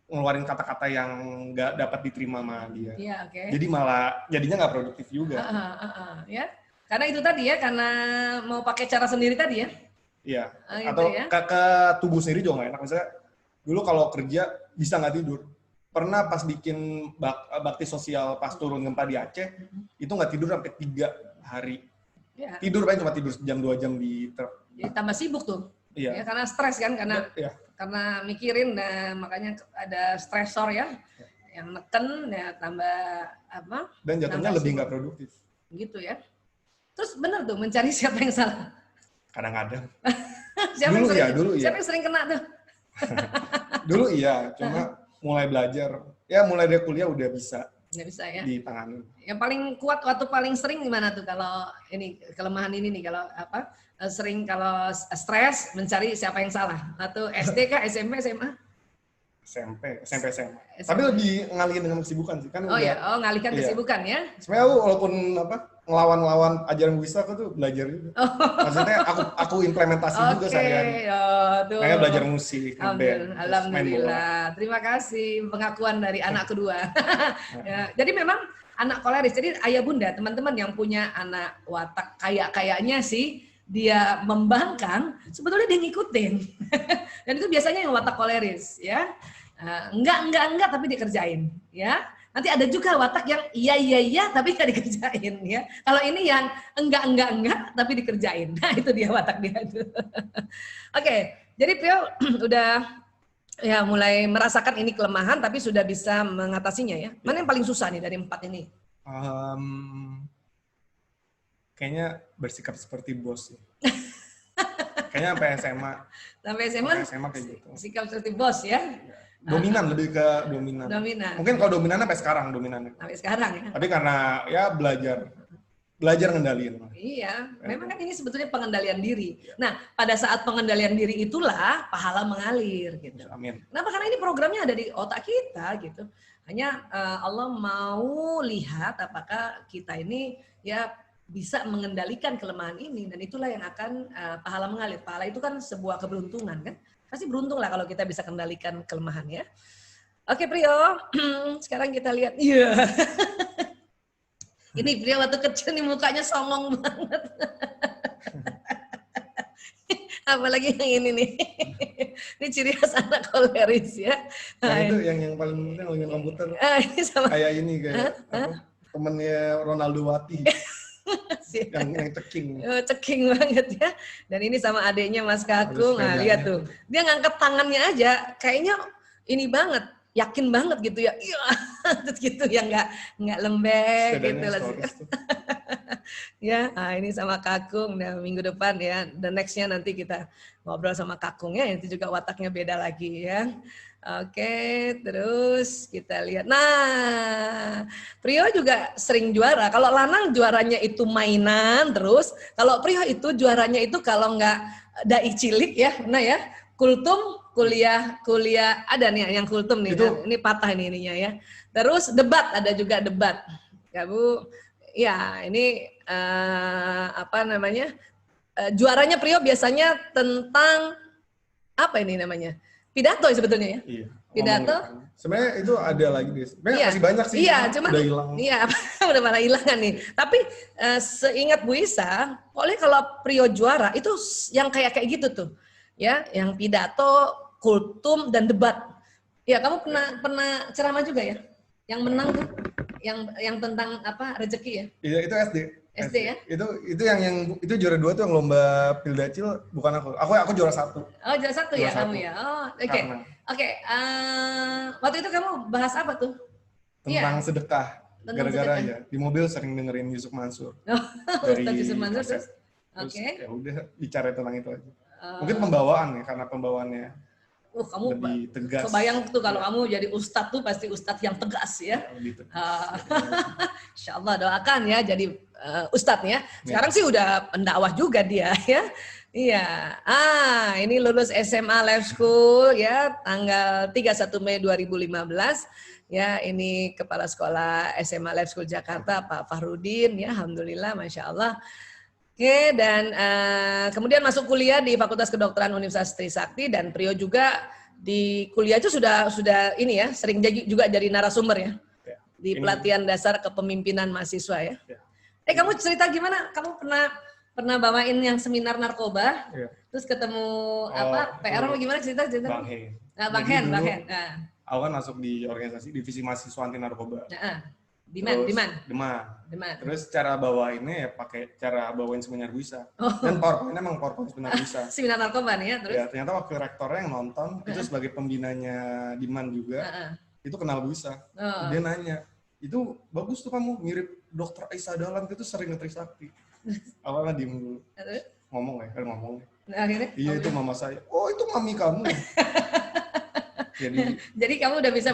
Ngeluarin kata-kata yang nggak dapat diterima sama dia. Iya, okay. Jadi jadinya nggak produktif juga. Ya. Karena itu tadi ya, karena mau pakai cara sendiri tadi ya. Iya. Gitu atau ya? ke tubuh sendiri juga nggak enak. Misalnya dulu kalau kerja bisa nggak tidur. Pernah pas bikin bakti sosial pas turun gempa di Aceh, itu nggak tidur sampai 3 hari. Ya. Tidur paling cuma tidur jam 2 jam di truk. Jadi tambah sibuk tuh. Iya. Ya, karena stres kan, karena mikirin, makanya ada stresor ya, yang neken ya tambah apa? Dan jatuhnya lebih nggak produktif. Gitu ya. Terus benar tuh mencari siapa yang salah. Kadang-kadang. Dulu iya. Siapa yang sering kena tuh? Dulu iya, cuma mulai belajar, ya mulai dari kuliah udah bisa. Nggak bisa ya. Ditangani. Yang paling kuat waktu paling sering gimana tuh kalau ini kelemahan ini nih, kalau apa? Sering kalau stres mencari siapa yang salah? Atau SD kah, SMP, SMA? SMP, SMA. Tapi lebih ngalihin dengan kesibukan sih kan. Ngalihkan kesibukan ya. Sebenarnya aku walaupun ngelawan ajaran Wisra aku tuh belajar juga. Maksudnya aku implementasi juga sehari-hari. Kayak belajar musik, Alhamdulillah. Terima kasih pengakuan dari anak kedua. Ya, jadi memang anak koleris. Jadi ayah bunda, teman-teman yang punya anak watak kayaknya sih dia membangkang, sebetulnya dia ngikutin. Dan itu biasanya yang watak koleris ya. Enggak tapi dikerjain ya. Nanti ada juga watak yang iya tapi nggak dikerjain ya. Kalau ini yang enggak tapi dikerjain. Nah itu dia watak dia itu. Oke, jadi Pio udah ya mulai merasakan ini kelemahan tapi sudah bisa mengatasinya ya. Mana yang paling susah nih dari 4 ini? Kayaknya bersikap seperti bos. Kayaknya sampai SMA. Sampai SMA kayak gitu. Sikap seperti bos ya. Dominan, lebih ke dominan. Mungkin kalau dominan sampai sekarang dominannya. Sampai sekarang ya. Tapi karena ya belajar ngendaliin. Iya, memang kan ini sebetulnya pengendalian diri. Nah, pada saat pengendalian diri itulah pahala mengalir gitu. Amin. Kenapa? Karena ini programnya ada di otak kita gitu. Hanya Allah mau lihat apakah kita ini ya bisa mengendalikan kelemahan ini, dan itulah yang akan pahala mengalir. Pahala itu kan sebuah keberuntungan kan. Pasti beruntung lah kalau kita bisa kendalikan kelemahannya. Oke Prio, sekarang kita lihat. Iya. Ini Prio waktu kecil nih mukanya songong banget. Apalagi yang ini nih. Ini ciri khas anak koleris ya. Nah, itu yang paling penting ngomongin komputer. Ini sama. Kayak ini temennya Ronaldo Wati. yang ceking banget ya. Dan ini sama adeknya Mas Kakung. Nah, lihat tuh. Dia ngangkat tangannya aja kayaknya ini banget. yakin banget gitu ya, iya, terus gitu ya nggak lembek gitu lah. Ya, ini sama Kakung, nah, minggu depan ya, the nextnya nanti kita ngobrol sama Kakung ya, itu juga wataknya beda lagi ya. Oke, terus kita lihat. Nah, Prio juga sering juara. Kalau Lanang juaranya itu mainan terus. Kalau Prio itu juaranya itu kalau nggak dai cilik ya, nah ya, kultum, kuliah ada nih yang kultum nih. Itu, ini patah ini ininya ya. Terus debat, ada juga debat. Ya Bu, ya ini apa namanya? Juaranya Prio biasanya tentang apa ini namanya? Pidato ya sebetulnya ya. Iya. Pidato. Sebenarnya itu ada lagi deh. Sebenarnya iya, masih banyak sih. Iya, cuman udah hilang. Iya, udah malah hilang kan nih. Tapi seingat Bu Isa, oleh kalau Prio juara itu yang kayak gitu tuh. Ya, yang pidato, kultum dan debat. Ya, kamu pernah ceramah juga ya? Yang menang tuh yang tentang apa? Rezeki ya? Iya, itu SD. SD ya? Itu yang itu juara 2 tuh yang lomba Pildacil, bukan aku. Aku juara 1. Oh, juara 1 ya kamu ya. Oh, oke. Oke, waktu itu kamu bahas apa tuh? Tentang sedekah. Gara-gara ya di mobil sering dengerin Yusuf Mansur. Dari Yusuf Mansur terus. Oke. Ya udah bicara tentang itu aja. Mungkin pembawaan ya, karena pembawaannya kamu lebih tegas. Kebayang tuh kalau kamu jadi ustadz tuh pasti ustadz yang tegas ya. Insya Allah doakan ya jadi ustadz ya. Sekarang sih udah pendakwah juga dia ya. Iya. Ini lulus SMA Life School ya tanggal 31 Mei 2015. Ya, ini Kepala Sekolah SMA Life School Jakarta Pak Fahrudin ya. Alhamdulillah, Masya Allah. Oke, dan kemudian masuk kuliah di Fakultas Kedokteran Universitas Trisakti dan Prio juga di kuliah itu sudah ini ya, sering juga jadi narasumber ya. Di pelatihan dasar kepemimpinan mahasiswa ya. Kamu cerita gimana? Kamu pernah bawain yang seminar narkoba? Terus ketemu PR gimana cerita? Bang Hen. Bang Hen. Aku kan masuk di organisasi divisi mahasiswa anti narkoba. Diman. Terus cara bawainnya ya pakai cara bawain seminar Buisa. Dan PowerPoint emang PowerPoint seminar Buisa. Seminar narkoba nih ya, terus? Ya, ternyata wakil rektornya yang nonton, itu sebagai pembinanya Diman juga, itu kenal Buisa. Dia nanya, itu bagus tuh kamu, mirip Dokter Aisyah Dahlan, itu sering ngetrisakti. Awalnya diem dulu. Ngomong ya, kan ngomong. Akhirnya? Iya, itu mama saya. Oh, itu mami kamu. Jadi kamu udah bisa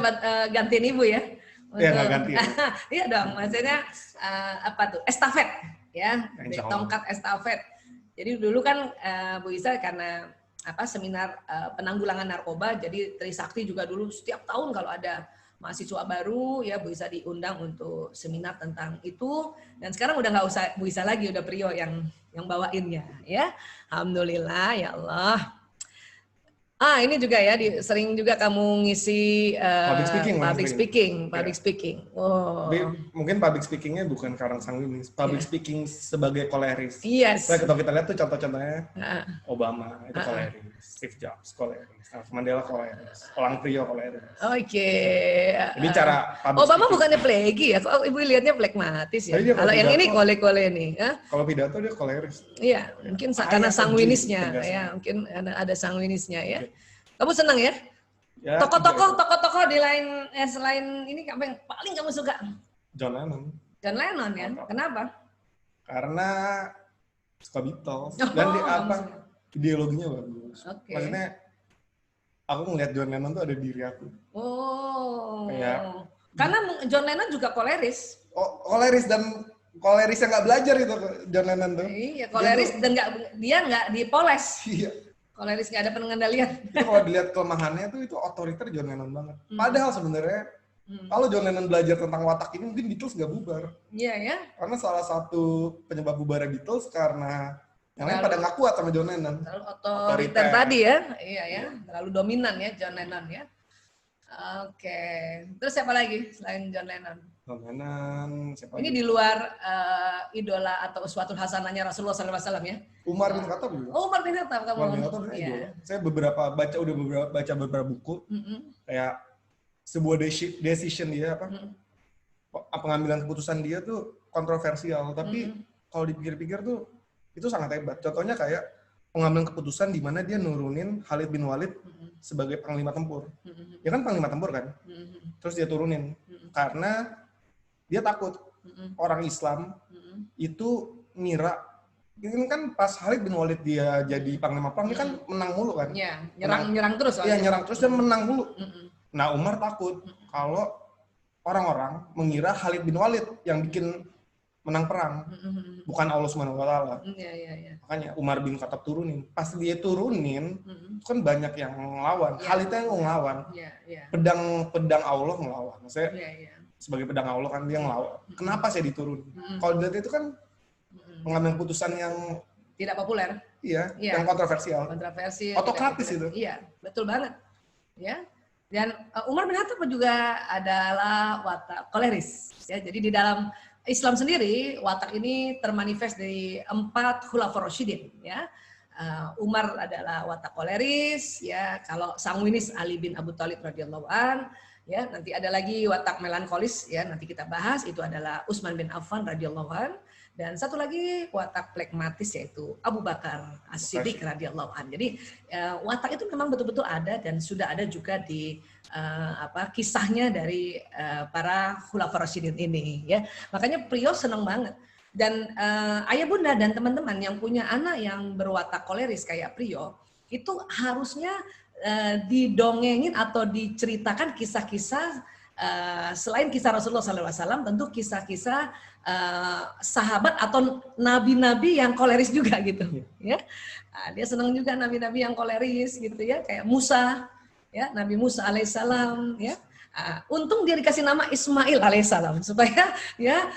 gantiin ibu ya? Iya, nggak ganti. Iya dong, maksudnya apa tuh? Estafet ya, tongkat estafet. Jadi dulu kan Bu Isa karena seminar penanggulangan narkoba, jadi Trisakti juga dulu setiap tahun kalau ada mahasiswa baru ya Bu Isa diundang untuk seminar tentang itu. Dan sekarang udah nggak usah Bu Isa lagi, udah Prio yang bawainnya ya. Alhamdulillah ya Allah. Ini juga ya, sering juga kamu ngisi public speaking. Oh. Mungkin public speakingnya bukan karang sanguinis, public speaking sebagai koleris. Yes. Nah, kalau kita lihat tuh contoh-contohnya Obama itu koleris, Steve Jobs koleris, Mandela koleris, Orang Prio koleris. Oke. Jadi cara Obama bukannya plegi ya? Kok ibu lihatnya plekmatis ya? Kalau yang ini kole-kole nih. Kalau pidato dia koleris. Iya, mungkin karena sanguinisnya ya, mungkin ada sanguinisnya ya. Kamu senang ya? Tokoh-tokoh di lain selain ini apa yang paling kamu suka? John Lennon. John Lennon ya. Kenapa? Karena suka Beatles dan ideologinya bagus. Okay. Maksudnya aku ngeliat John Lennon tuh ada diri aku. Karena John Lennon juga koleris. Koleris dan koleris yang nggak belajar itu John Lennon tuh. Iya, koleris dan dia nggak dipoles. Iya. Koleris nggak ada pengendalian. Kalau dilihat kelemahannya tuh itu otoriter John Lennon banget. Padahal sebenarnya kalau John Lennon belajar tentang watak ini mungkin Beatles nggak bubar. Iya ya. Karena salah satu penyebab bubarnya Beatles karena yang lain pada nggak kuat sama John Lennon. Terlalu otoriter tadi ya. Iya ya. Terlalu dominan ya John Lennon ya. Oke. Terus siapa lagi selain John Lennon? John Lennon, siapa ini lagi? Di luar idola atau uswatul hasanahnya Rasulullah SAW ya? Umar bin Khattab juga. Umar bin Khattab kamu. Umar bin Khattab idola. Saya baca beberapa buku. Kayak sebuah decision dia pengambilan keputusan dia tuh kontroversial, tapi kalau dipikir-pikir tuh itu sangat hebat. Contohnya kayak pengambilan keputusan di mana dia nurunin Khalid bin Walid sebagai panglima tempur. Ya kan panglima tempur kan? Terus dia turunin karena dia takut orang Islam itu ngira ini kan pas Khalid bin Walid dia jadi panglima perang, dia kan menang mulu kan? Iya, nyerang terus. Iya, nyerang terus dan menang mulu. Nah, Umar takut kalau orang-orang mengira Khalid bin Walid yang bikin menang perang, bukan Allah Subhanahu wa taala. Iya. Makanya Umar bin Khattab turunin. Pas dia turunin, kan banyak yang ngelawan. Khalidnya yang ngelawan. Pedang Allah ngelawan. Maksudnya sebagai pedang Allah kan dia ngelawan. Kenapa saya diturunin? Kalau dari itu kan mengambil keputusan yang tidak populer. Iya, yang kontroversial. Otokratis itu. Iya, betul banget. Ya. Dan Umar bin Khattab juga adalah watak koleris. Ya, jadi di dalam Islam sendiri watak ini termanifest dari 4 khulafaur rasyidin. Ya, Umar adalah watak koleris. Ya, kalau sanguinis Ali bin Abu Thalib radhiyallahu an. Ya, nanti ada lagi watak melankolis. Ya, nanti kita bahas itu adalah Utsman bin Affan radhiyallahu an. Dan satu lagi watak plekmatis yaitu Abu Bakar As-Siddiq radhiyallahu anhu. Jadi watak itu memang betul-betul ada dan sudah ada juga di kisahnya dari para khulafaur rasyidin ini ya. Makanya Priyo senang banget. Dan ayah bunda dan teman-teman yang punya anak yang berwatak koleris kayak Priyo itu harusnya didongengin atau diceritakan kisah-kisah selain kisah Rasulullah SAW, tentu kisah-kisah sahabat atau nabi-nabi yang koleris juga gitu, ya. Dia senang juga nabi-nabi yang koleris gitu ya, kayak Musa, ya, Nabi Musa alaihissalam, ya. Untung dia dikasih nama Ismail alaihissalam supaya ya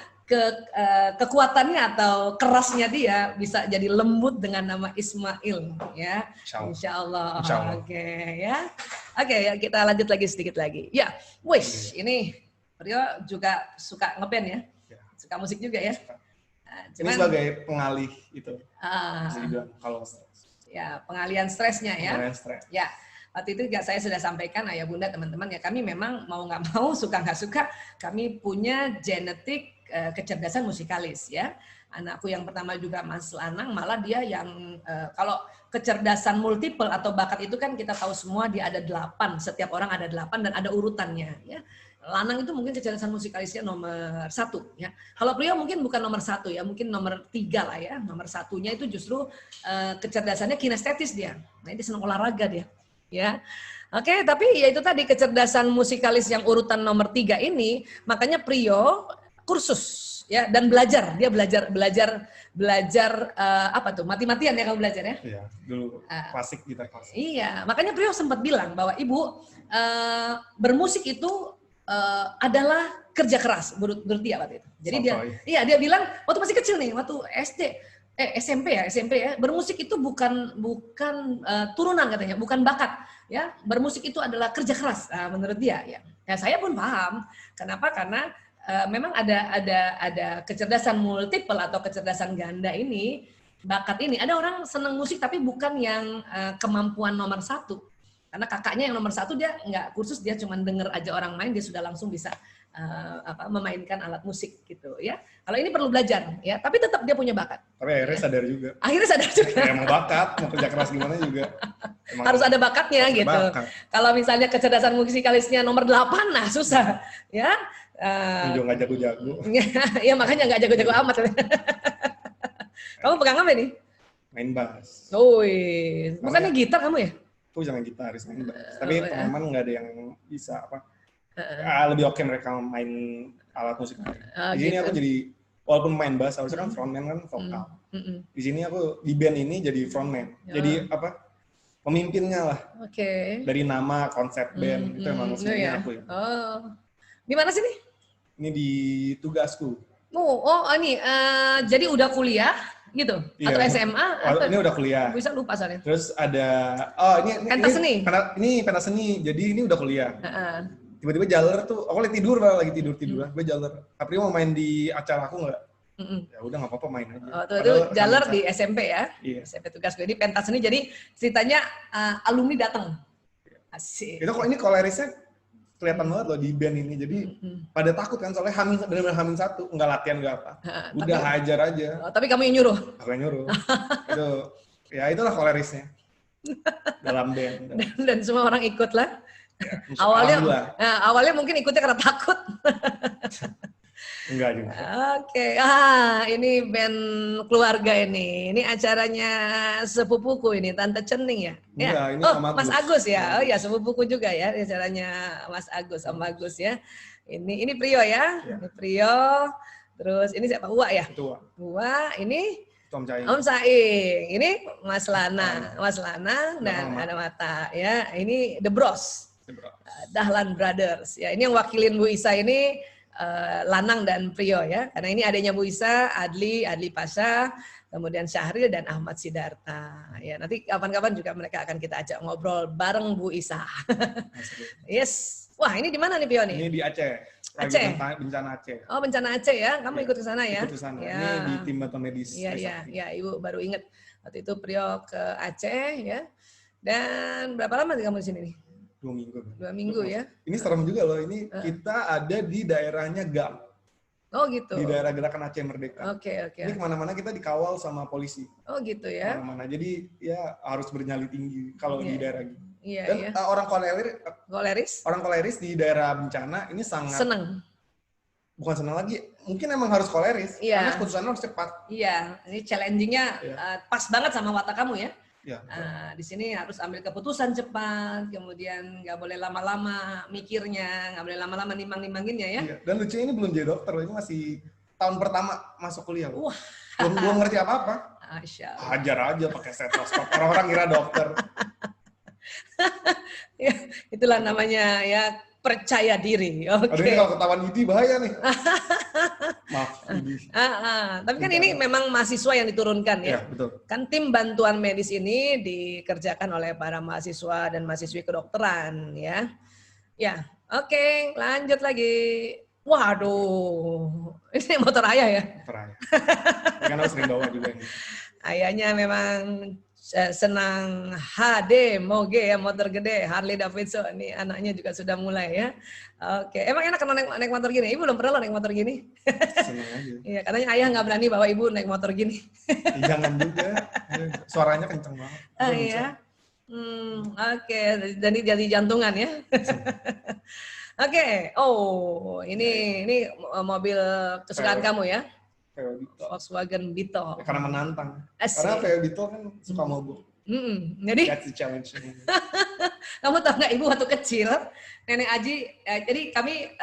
kekuatannya atau kerasnya dia bisa jadi lembut dengan nama Ismail, ya. Insya Allah. Oke, ya. Oke, ya kita lanjut lagi sedikit lagi. Ya, wish ini Rio juga suka ngeband ya, suka musik juga ya. Ini sebagai pengalih itu, bisa dibilang kalau stres. Ya, pengalihan stresnya ya. Pengalihan stres. Ya, waktu itu juga saya sudah sampaikan ayah bunda teman-teman ya, kami memang mau nggak mau suka nggak suka kami punya genetik kecerdasan musikalis ya. Anakku yang pertama juga Mas Lanang, malah dia yang kalau kecerdasan multiple atau bakat itu kan kita tahu semua dia ada 8, setiap orang ada 8 dan ada urutannya ya. Lanang itu mungkin kecerdasan musikalisnya nomor 1 ya. Kalau Priyo mungkin bukan nomor 1 ya, mungkin nomor 3 lah ya. Nomor 1-nya itu justru kecerdasannya kinestetis dia. Nah, dia senang olahraga dia ya. Oke, tapi ya itu tadi kecerdasan musikalis yang urutan nomor 3 ini, makanya Priyo kursus ya dan belajar, dia belajar apa tuh, mati-matian ya kamu belajar ya? Iya, dulu klasik, gitar klasik. Iya, makanya Priyo sempat bilang bahwa ibu bermusik itu adalah kerja keras menurut dia waktu itu. Jadi dia bilang waktu masih kecil nih, waktu SMP ya, bermusik itu bukan turunan katanya, bukan bakat ya, bermusik itu adalah kerja keras menurut dia ya. Nah, saya pun paham kenapa, karena memang ada kecerdasan multiple atau kecerdasan ganda ini, bakat ini. Ada orang senang musik tapi bukan yang kemampuan nomor 1. Karena kakaknya yang nomor 1 dia nggak kursus, dia cuma denger aja orang main, dia sudah langsung bisa memainkan alat musik gitu ya. Kalau ini perlu belajar ya, tapi tetap dia punya bakat. Tapi akhirnya sadar juga. Akhirnya sadar juga. Ya, emang bakat, mau kerja keras gimana juga. Harus ada bakatnya gitu. Bakat. Kalau misalnya kecerdasan musikalisnya nomor 8, nah susah ya. Nggak jago-jago. Ya makanya nggak jago-jago amat. Kamu pegang apa nih? Main bass. Bukannya gitar kamu ya? Aku jangan gitaris, main bass. Tapi teman-teman nggak ada yang bisa apa. Lebih oke mereka main alat musik. Di sini aku jadi, walaupun main bass, harusnya kan frontman kan vokal. Di sini aku di band ini jadi frontman. Jadi apa? Pemimpinnya lah. Oke. Dari nama, konsep band itu emang sebenarnya aku ya. Di mana sih nih? Ini di tugasku. Ini jadi udah kuliah gitu? Atau SMA? Atau ini udah kuliah. Bisa lupa soalnya. Terus ada, ini pentas seni. Ini pentas seni, jadi ini udah kuliah. Tiba-tiba jaler tuh, aku lagi tidur. Gue jaler. Apri mau main di acara aku nggak? Ya udah nggak apa-apa, main aja. Itu jaler di SMP ya? Iya. SMP tugas gue. Ini pentas seni, jadi ceritanya alumni datang. Asik. Itu kok ini kolerisnya kelihatan banget loh di band ini, jadi pada takut kan, soalnya benar-benar hamil 1, nggak latihan nggak apa, udah hajar aja. Tapi kamu yang nyuruh? Aku yang nyuruh. Itulah kolerisnya. dalam band. Dan semua orang ikut lah. Ya, awalnya mungkin ikutnya karena takut. Enggak juga. Oke, ini band keluarga ini. Ini acaranya sepupuku ini, Tante Cening ya? Enggak, ini oh, Om Agus. Mas Agus ya? Oh ya, sepupuku juga ya, acaranya Mas Agus, Om Agus ya. Ini Prio ya? Ini Prio. Terus ini siapa? Uwa ya? Uwa, ini Om Saing. Om Saing. Ini Mas Lana. Mas Lana dan ada Mata ya. Ini The Bros. Dahlan Brothers. Ya, ini yang wakilin Bu Isa ini Lanang dan Prio ya. Karena ini adanya Bu Isa, Adli Pasha, kemudian Syahril dan Ahmad Sidarta. Ya, nanti kapan-kapan juga mereka akan kita ajak ngobrol bareng Bu Isa. Yes. Wah, ini di mana nih Pio nih? Ini di Aceh. Aceh. Bencana Aceh. Oh, bencana Aceh ya. Kamu ikut ke sana ya? Ikut ke sana. Ya. Ini di tim Batam Medis. Iya, Ibu baru ingat. Waktu itu Prio ke Aceh ya. Dan berapa lama sih kamu di sini nih? 2 minggu. 2 minggu ya. Ini serem juga loh. Ini kita ada di daerahnya GAM. Oh gitu. Di daerah Gerakan Aceh Merdeka. Oke. Ini kemana-mana kita dikawal sama polisi. Oh gitu ya. Kemana-mana. Jadi ya harus bernyali tinggi kalau di daerah gitu. Iya, Dan orang koleris di daerah bencana ini sangat senang. Bukan senang lagi, mungkin emang harus koleris. Iya. Karena keputusannya harus cepat. Iya, ini challenging-nya pas banget sama watak kamu ya. Ya, di sini harus ambil keputusan cepat, kemudian nggak boleh lama-lama mikirnya, nggak boleh lama-lama nimbang-nimbanginnya ya. Iya. Dan lucunya ini belum jadi dokter, ini masih tahun pertama masuk kuliah. Wah. Belum ngerti apa-apa. Hajar aja pakai stetoskop. Orang-orang kira dokter. Ya, itulah namanya ya percaya diri. Oke. Aduh, ini kalau ketahuan Idi bahaya nih. Maaf, Idi. Tapi kan ini memang mahasiswa yang diturunkan ya. Iya, betul. Kan tim bantuan medis ini dikerjakan oleh para mahasiswa dan mahasiswi kedokteran ya. Ya, oke, lanjut lagi. Waduh, ini motor ayah ya? Motor ayah. Kan harus sering bawa juga ini. Ayahnya memang senang HD, moge ya, motor gede, Harley Davidson. Ini anaknya juga sudah mulai ya. Oke, emang enak kalau naik motor gini? Ibu belum pernah loh naik motor gini. Senang aja. Iya, katanya ayah nggak berani bawa ibu naik motor gini. Jangan juga, suaranya kenceng banget. Iya. Oke, jadi jantungan ya. Oke, ini mobil kesukaan kamu ya? Volkswagen Beetle. Ya, karena menantang. Asik. Karena Veo Beetle kan suka mogok. Jadi that's the challenge. kamu tahu nggak ibu waktu kecil nenek Aji, jadi kami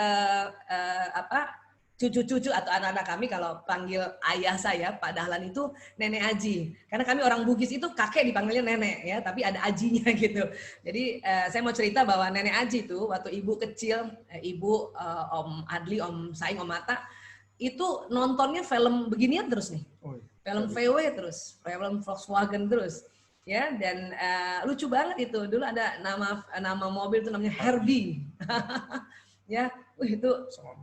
cucu-cucu atau anak-anak kami kalau panggil ayah saya Pak Dahlan itu nenek Aji, karena kami orang Bugis itu kakek dipanggilnya nenek ya, tapi ada ajinya gitu. Jadi saya mau cerita bahwa nenek Aji itu waktu ibu kecil, ibu, Om Adli, Om Saing, Om Mata itu nontonnya film beginian terus nih, film VW terus, film Volkswagen terus. Ya, dan lucu banget itu. Dulu ada nama mobil itu namanya Herbie. Ya, itu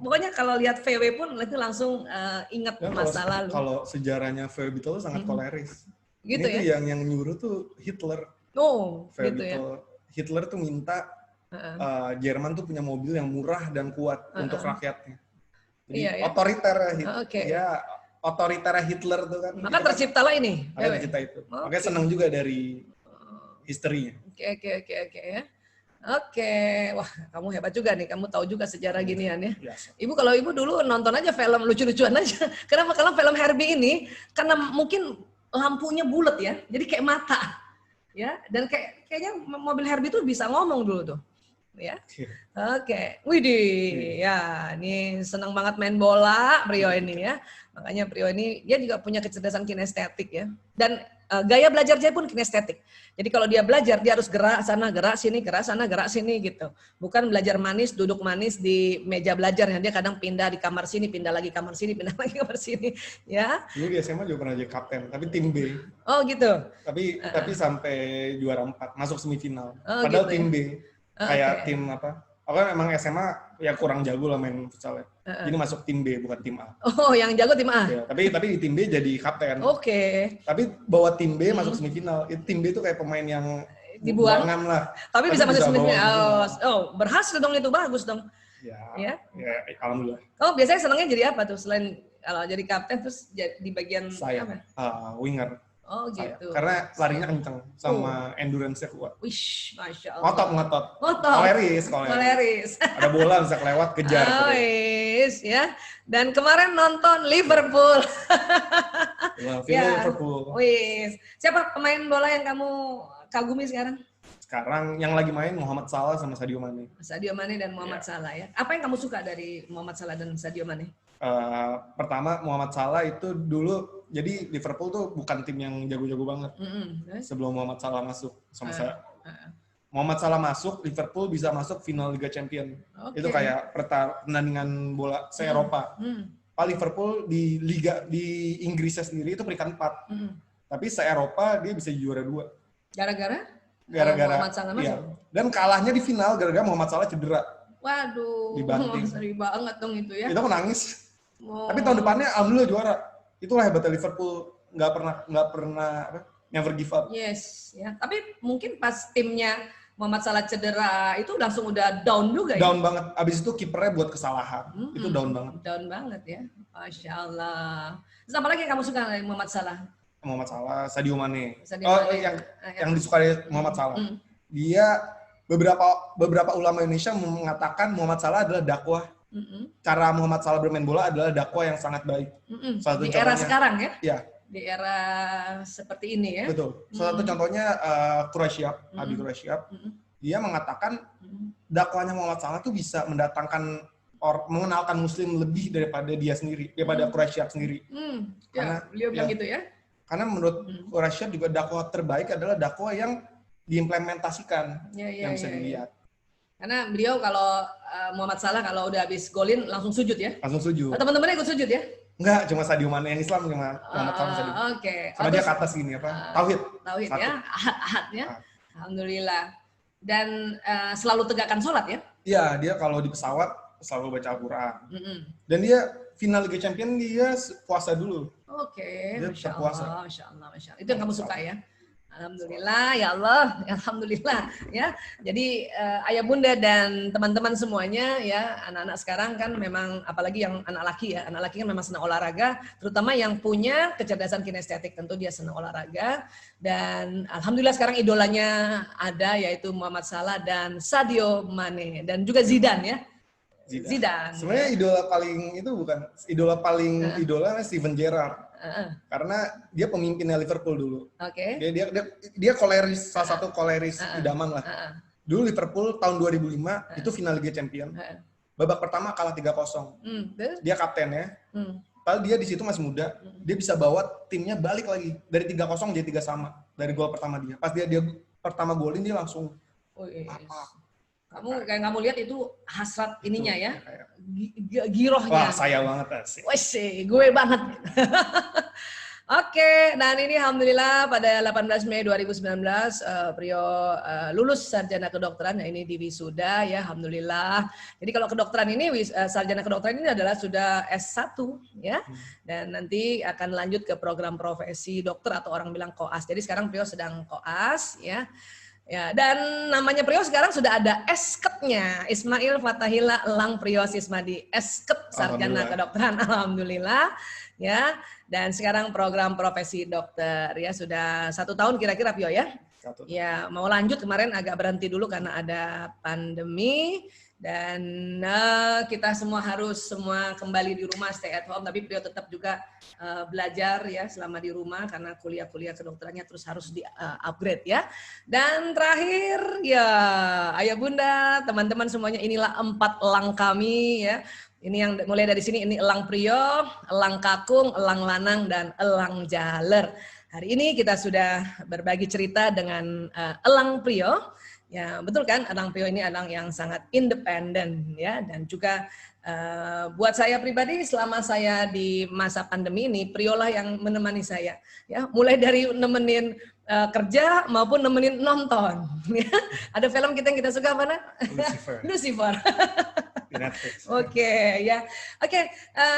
pokoknya kalau lihat VW pun itu langsung ingat masa lalu. Kalau sejarahnya VW Beetle sangat koleris. Gitu ini ya. tuh yang nyuruh tuh Hitler. Oh, VW gitu ya. Hitler tuh minta Jerman tuh punya mobil yang murah dan kuat untuk rakyatnya. Jadi otoriter ya. Otoriter Hitler tuh kan. Maka terciptalah ini. Makanya tercipta itu. Makanya senang juga dari historinya. Oke ya. Oke, wah kamu hebat juga nih. Kamu tahu juga sejarah ginian ya. Biasa. Ibu kalau ibu dulu nonton aja film lucu-lucuan aja. Kenapa? Kalau film Herbie ini karena mungkin lampunya bulat ya. Jadi kayak mata. Ya, dan kayaknya mobil Herbie itu bisa ngomong dulu tuh. Ya. Oke. Widih, ya ini senang banget main bola Prio ini ya. Makanya Prio ini dia juga punya kecerdasan kinestetik ya. Dan gaya belajar dia pun kinestetik. Jadi kalau dia belajar dia harus gerak sana, gerak sini, gerak sana, gerak sini gitu. Bukan belajar manis, duduk manis di meja belajarnya. Dia kadang pindah di kamar sini, pindah lagi kamar sini, pindah lagi kamar sini, ya. Dulu di SMA juga pernah jadi kapten, tapi tim B. Oh gitu. Tapi sampai juara 4, masuk semifinal. Oh, Padahal gitu, tim B. Kayak okay. tim apa? Aku kan memang SMA ya kurang jago lah main futsal ya. Jadi masuk tim B bukan tim A. Oh, yang jago tim A. Ya, tapi di tim B jadi kapten. Oke. Tapi bawa tim B masuk semifinal. Tim B itu kayak pemain yang dibuang lah. Tapi bisa masuk semifinal. Oh, berhasil dong itu, bagus dong. Ya, alhamdulillah. Oh, biasanya senangnya jadi apa tuh selain kalau jadi kapten terus di bagian saya winger. Oh gitu. Karena larinya kenceng sama endurance-nya kuat. Wish, Masya Allah. Ngotot. Ngotot. Koleris. Ada bola bisa kelewat, kejar. Oh, yes, ya. Dan kemarin nonton Liverpool. Liverpool. Wis. Siapa pemain bola yang kamu kagumi sekarang? Sekarang yang lagi main Muhammad Salah sama Sadio Mane. Sadio Mane dan Muhammad Salah ya. Apa yang kamu suka dari Muhammad Salah dan Sadio Mane? Pertama Muhammad Salah itu dulu, jadi Liverpool tuh bukan tim yang jago-jago banget. Sebelum Muhammad Salah masuk sama saya. Muhammad Salah masuk, Liverpool bisa masuk final Liga Champions. Itu kayak pertandingan bola se-Eropa. Liverpool di Liga di Inggrisnya sendiri itu peringkat 4. Tapi se-Eropa dia bisa juara 2. Gara-gara Muhammad Salah masuk. Iya. Dan kalahnya di final gara-gara Muhammad Salah cedera. Waduh, seri banget dong itu ya. Itu aku nangis. Tapi tahun depannya alhamdulillah juara. Itulah hebatnya Liverpool, nggak pernah never give up. Yes, ya. Tapi mungkin pas timnya Muhammad Salah cedera itu langsung udah down juga ya. Down banget. Abis itu kipernya buat kesalahan. Itu down banget. Down banget ya. Masya Allah. Terus apa lagi yang kamu suka dari Muhammad Salah? Muhammad Salah, Sadio Mane. Yang disukai Muhammad Salah. Dia beberapa ulama Indonesia mengatakan Muhammad Salah adalah dakwah. Cara Muhammad Salah bermain bola adalah dakwah yang sangat baik. Di era sekarang ya? Iya. Di era seperti ini ya? Betul. Salah satu contohnya Quraisyab, Abi Quraisyab. Dia mengatakan dakwahnya Muhammad Salah tuh bisa mendatangkan mengenalkan Muslim lebih daripada dia sendiri, daripada Quraisyab sendiri. Karena beliau bilang gitu ya? Karena menurut Quraisyab juga dakwah terbaik adalah dakwah yang diimplementasikan, yang bisa dilihat. Karena beliau kalau Muhammad Salah kalau udah habis golin langsung sujud ya? Langsung sujud. Teman-temannya ikut sujud ya? Enggak, cuma Sadio Mane yang Islam, cuma Muhammad Salah sujud. Oke. Sama dia ke atas gini Tauhid. Tauhid ya, ahad-ahadnya. Alhamdulillah. Dan selalu tegakkan sholat ya? Iya, dia kalau di pesawat selalu baca Al-Quran. Dan dia final Liga Champions dia puasa dulu. Oke. Dia puasa. Masya Allah. Itu yang kamu suka ya? Alhamdulillah, ya Allah, alhamdulillah ya. Jadi ayah bunda dan teman-teman semuanya ya, anak-anak sekarang kan memang apalagi yang anak laki ya, anak laki kan memang senang olahraga, terutama yang punya kecerdasan kinestetik tentu dia senang olahraga. Dan alhamdulillah sekarang idolanya ada yaitu Muhammad Salah dan Sadio Mane dan juga Zidane ya. Zidane. Sebenarnya idola paling itu bukan idola Steven Gerrard. Karena dia pemimpinnya Liverpool dulu. Oke. Dia koleris, salah satu koleris idaman lah. Dulu Liverpool tahun 2005 itu final Liga Champions. Babak pertama kalah 3-0. Dia kaptennya. Padahal dia di situ masih muda. Dia bisa bawa timnya balik lagi dari 3-0 jadi 3-3 dari gol pertama dia. Pas dia pertama golin dia langsung kamu lihat itu hasrat ininya ya, girohnya. Wah, saya banget sih. Wih, gue banget. Oke, dan ini alhamdulillah pada 18 Mei 2019 Prio lulus sarjana kedokteran, ya ini di wisuda ya, alhamdulillah. Jadi kalau kedokteran ini sarjana kedokteran ini adalah sudah S1 ya, dan nanti akan lanjut ke program profesi dokter atau orang bilang koas. Jadi sekarang Prio sedang koas ya. Ya, dan namanya Prio sekarang sudah ada S-Ket-nya, Ismail Fathahillah Elang Prio Sismadi, S-Ket sarjana kedokteran, alhamdulillah, ya. Dan sekarang program profesi dokter, ya sudah 1 tahun kira-kira Prio ya. Ya, mau lanjut kemarin agak berhenti dulu karena ada pandemi. Dan kita semua harus kembali di rumah, stay at home, tapi Prio tetap juga belajar ya selama di rumah karena kuliah kedokterannya terus harus di upgrade ya. Dan terakhir ya ayah bunda, teman-teman semuanya, inilah 4 elang kami ya. Ini yang mulai dari sini, ini elang Prio, elang kakung, elang lanang, dan elang jaler. Hari ini kita sudah berbagi cerita dengan elang Prio. Ya betul kan, elang Prio ini elang yang sangat independen ya, dan juga buat saya pribadi selama saya di masa pandemi ini Prio lah yang menemani saya ya, mulai dari nemenin kerja maupun nemenin nonton ya. Ada film kita yang kita suka mana? Lucifer. Oke ya. Oke,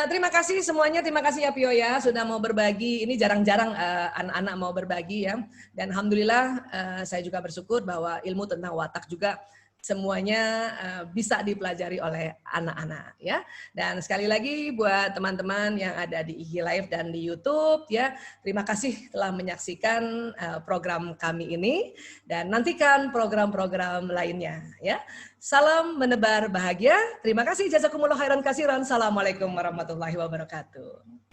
terima kasih semuanya, terima kasih ya Pio ya sudah mau berbagi. Ini jarang-jarang anak-anak mau berbagi ya. Dan alhamdulillah saya juga bersyukur bahwa ilmu tentang watak juga semuanya bisa dipelajari oleh anak-anak ya. Dan sekali lagi buat teman-teman yang ada di IG Live dan di YouTube ya, terima kasih telah menyaksikan program kami ini dan nantikan program-program lainnya ya. Salam menebar bahagia. Terima kasih, jazakumullah khairan katsiran. Assalamualaikum warahmatullahi wabarakatuh.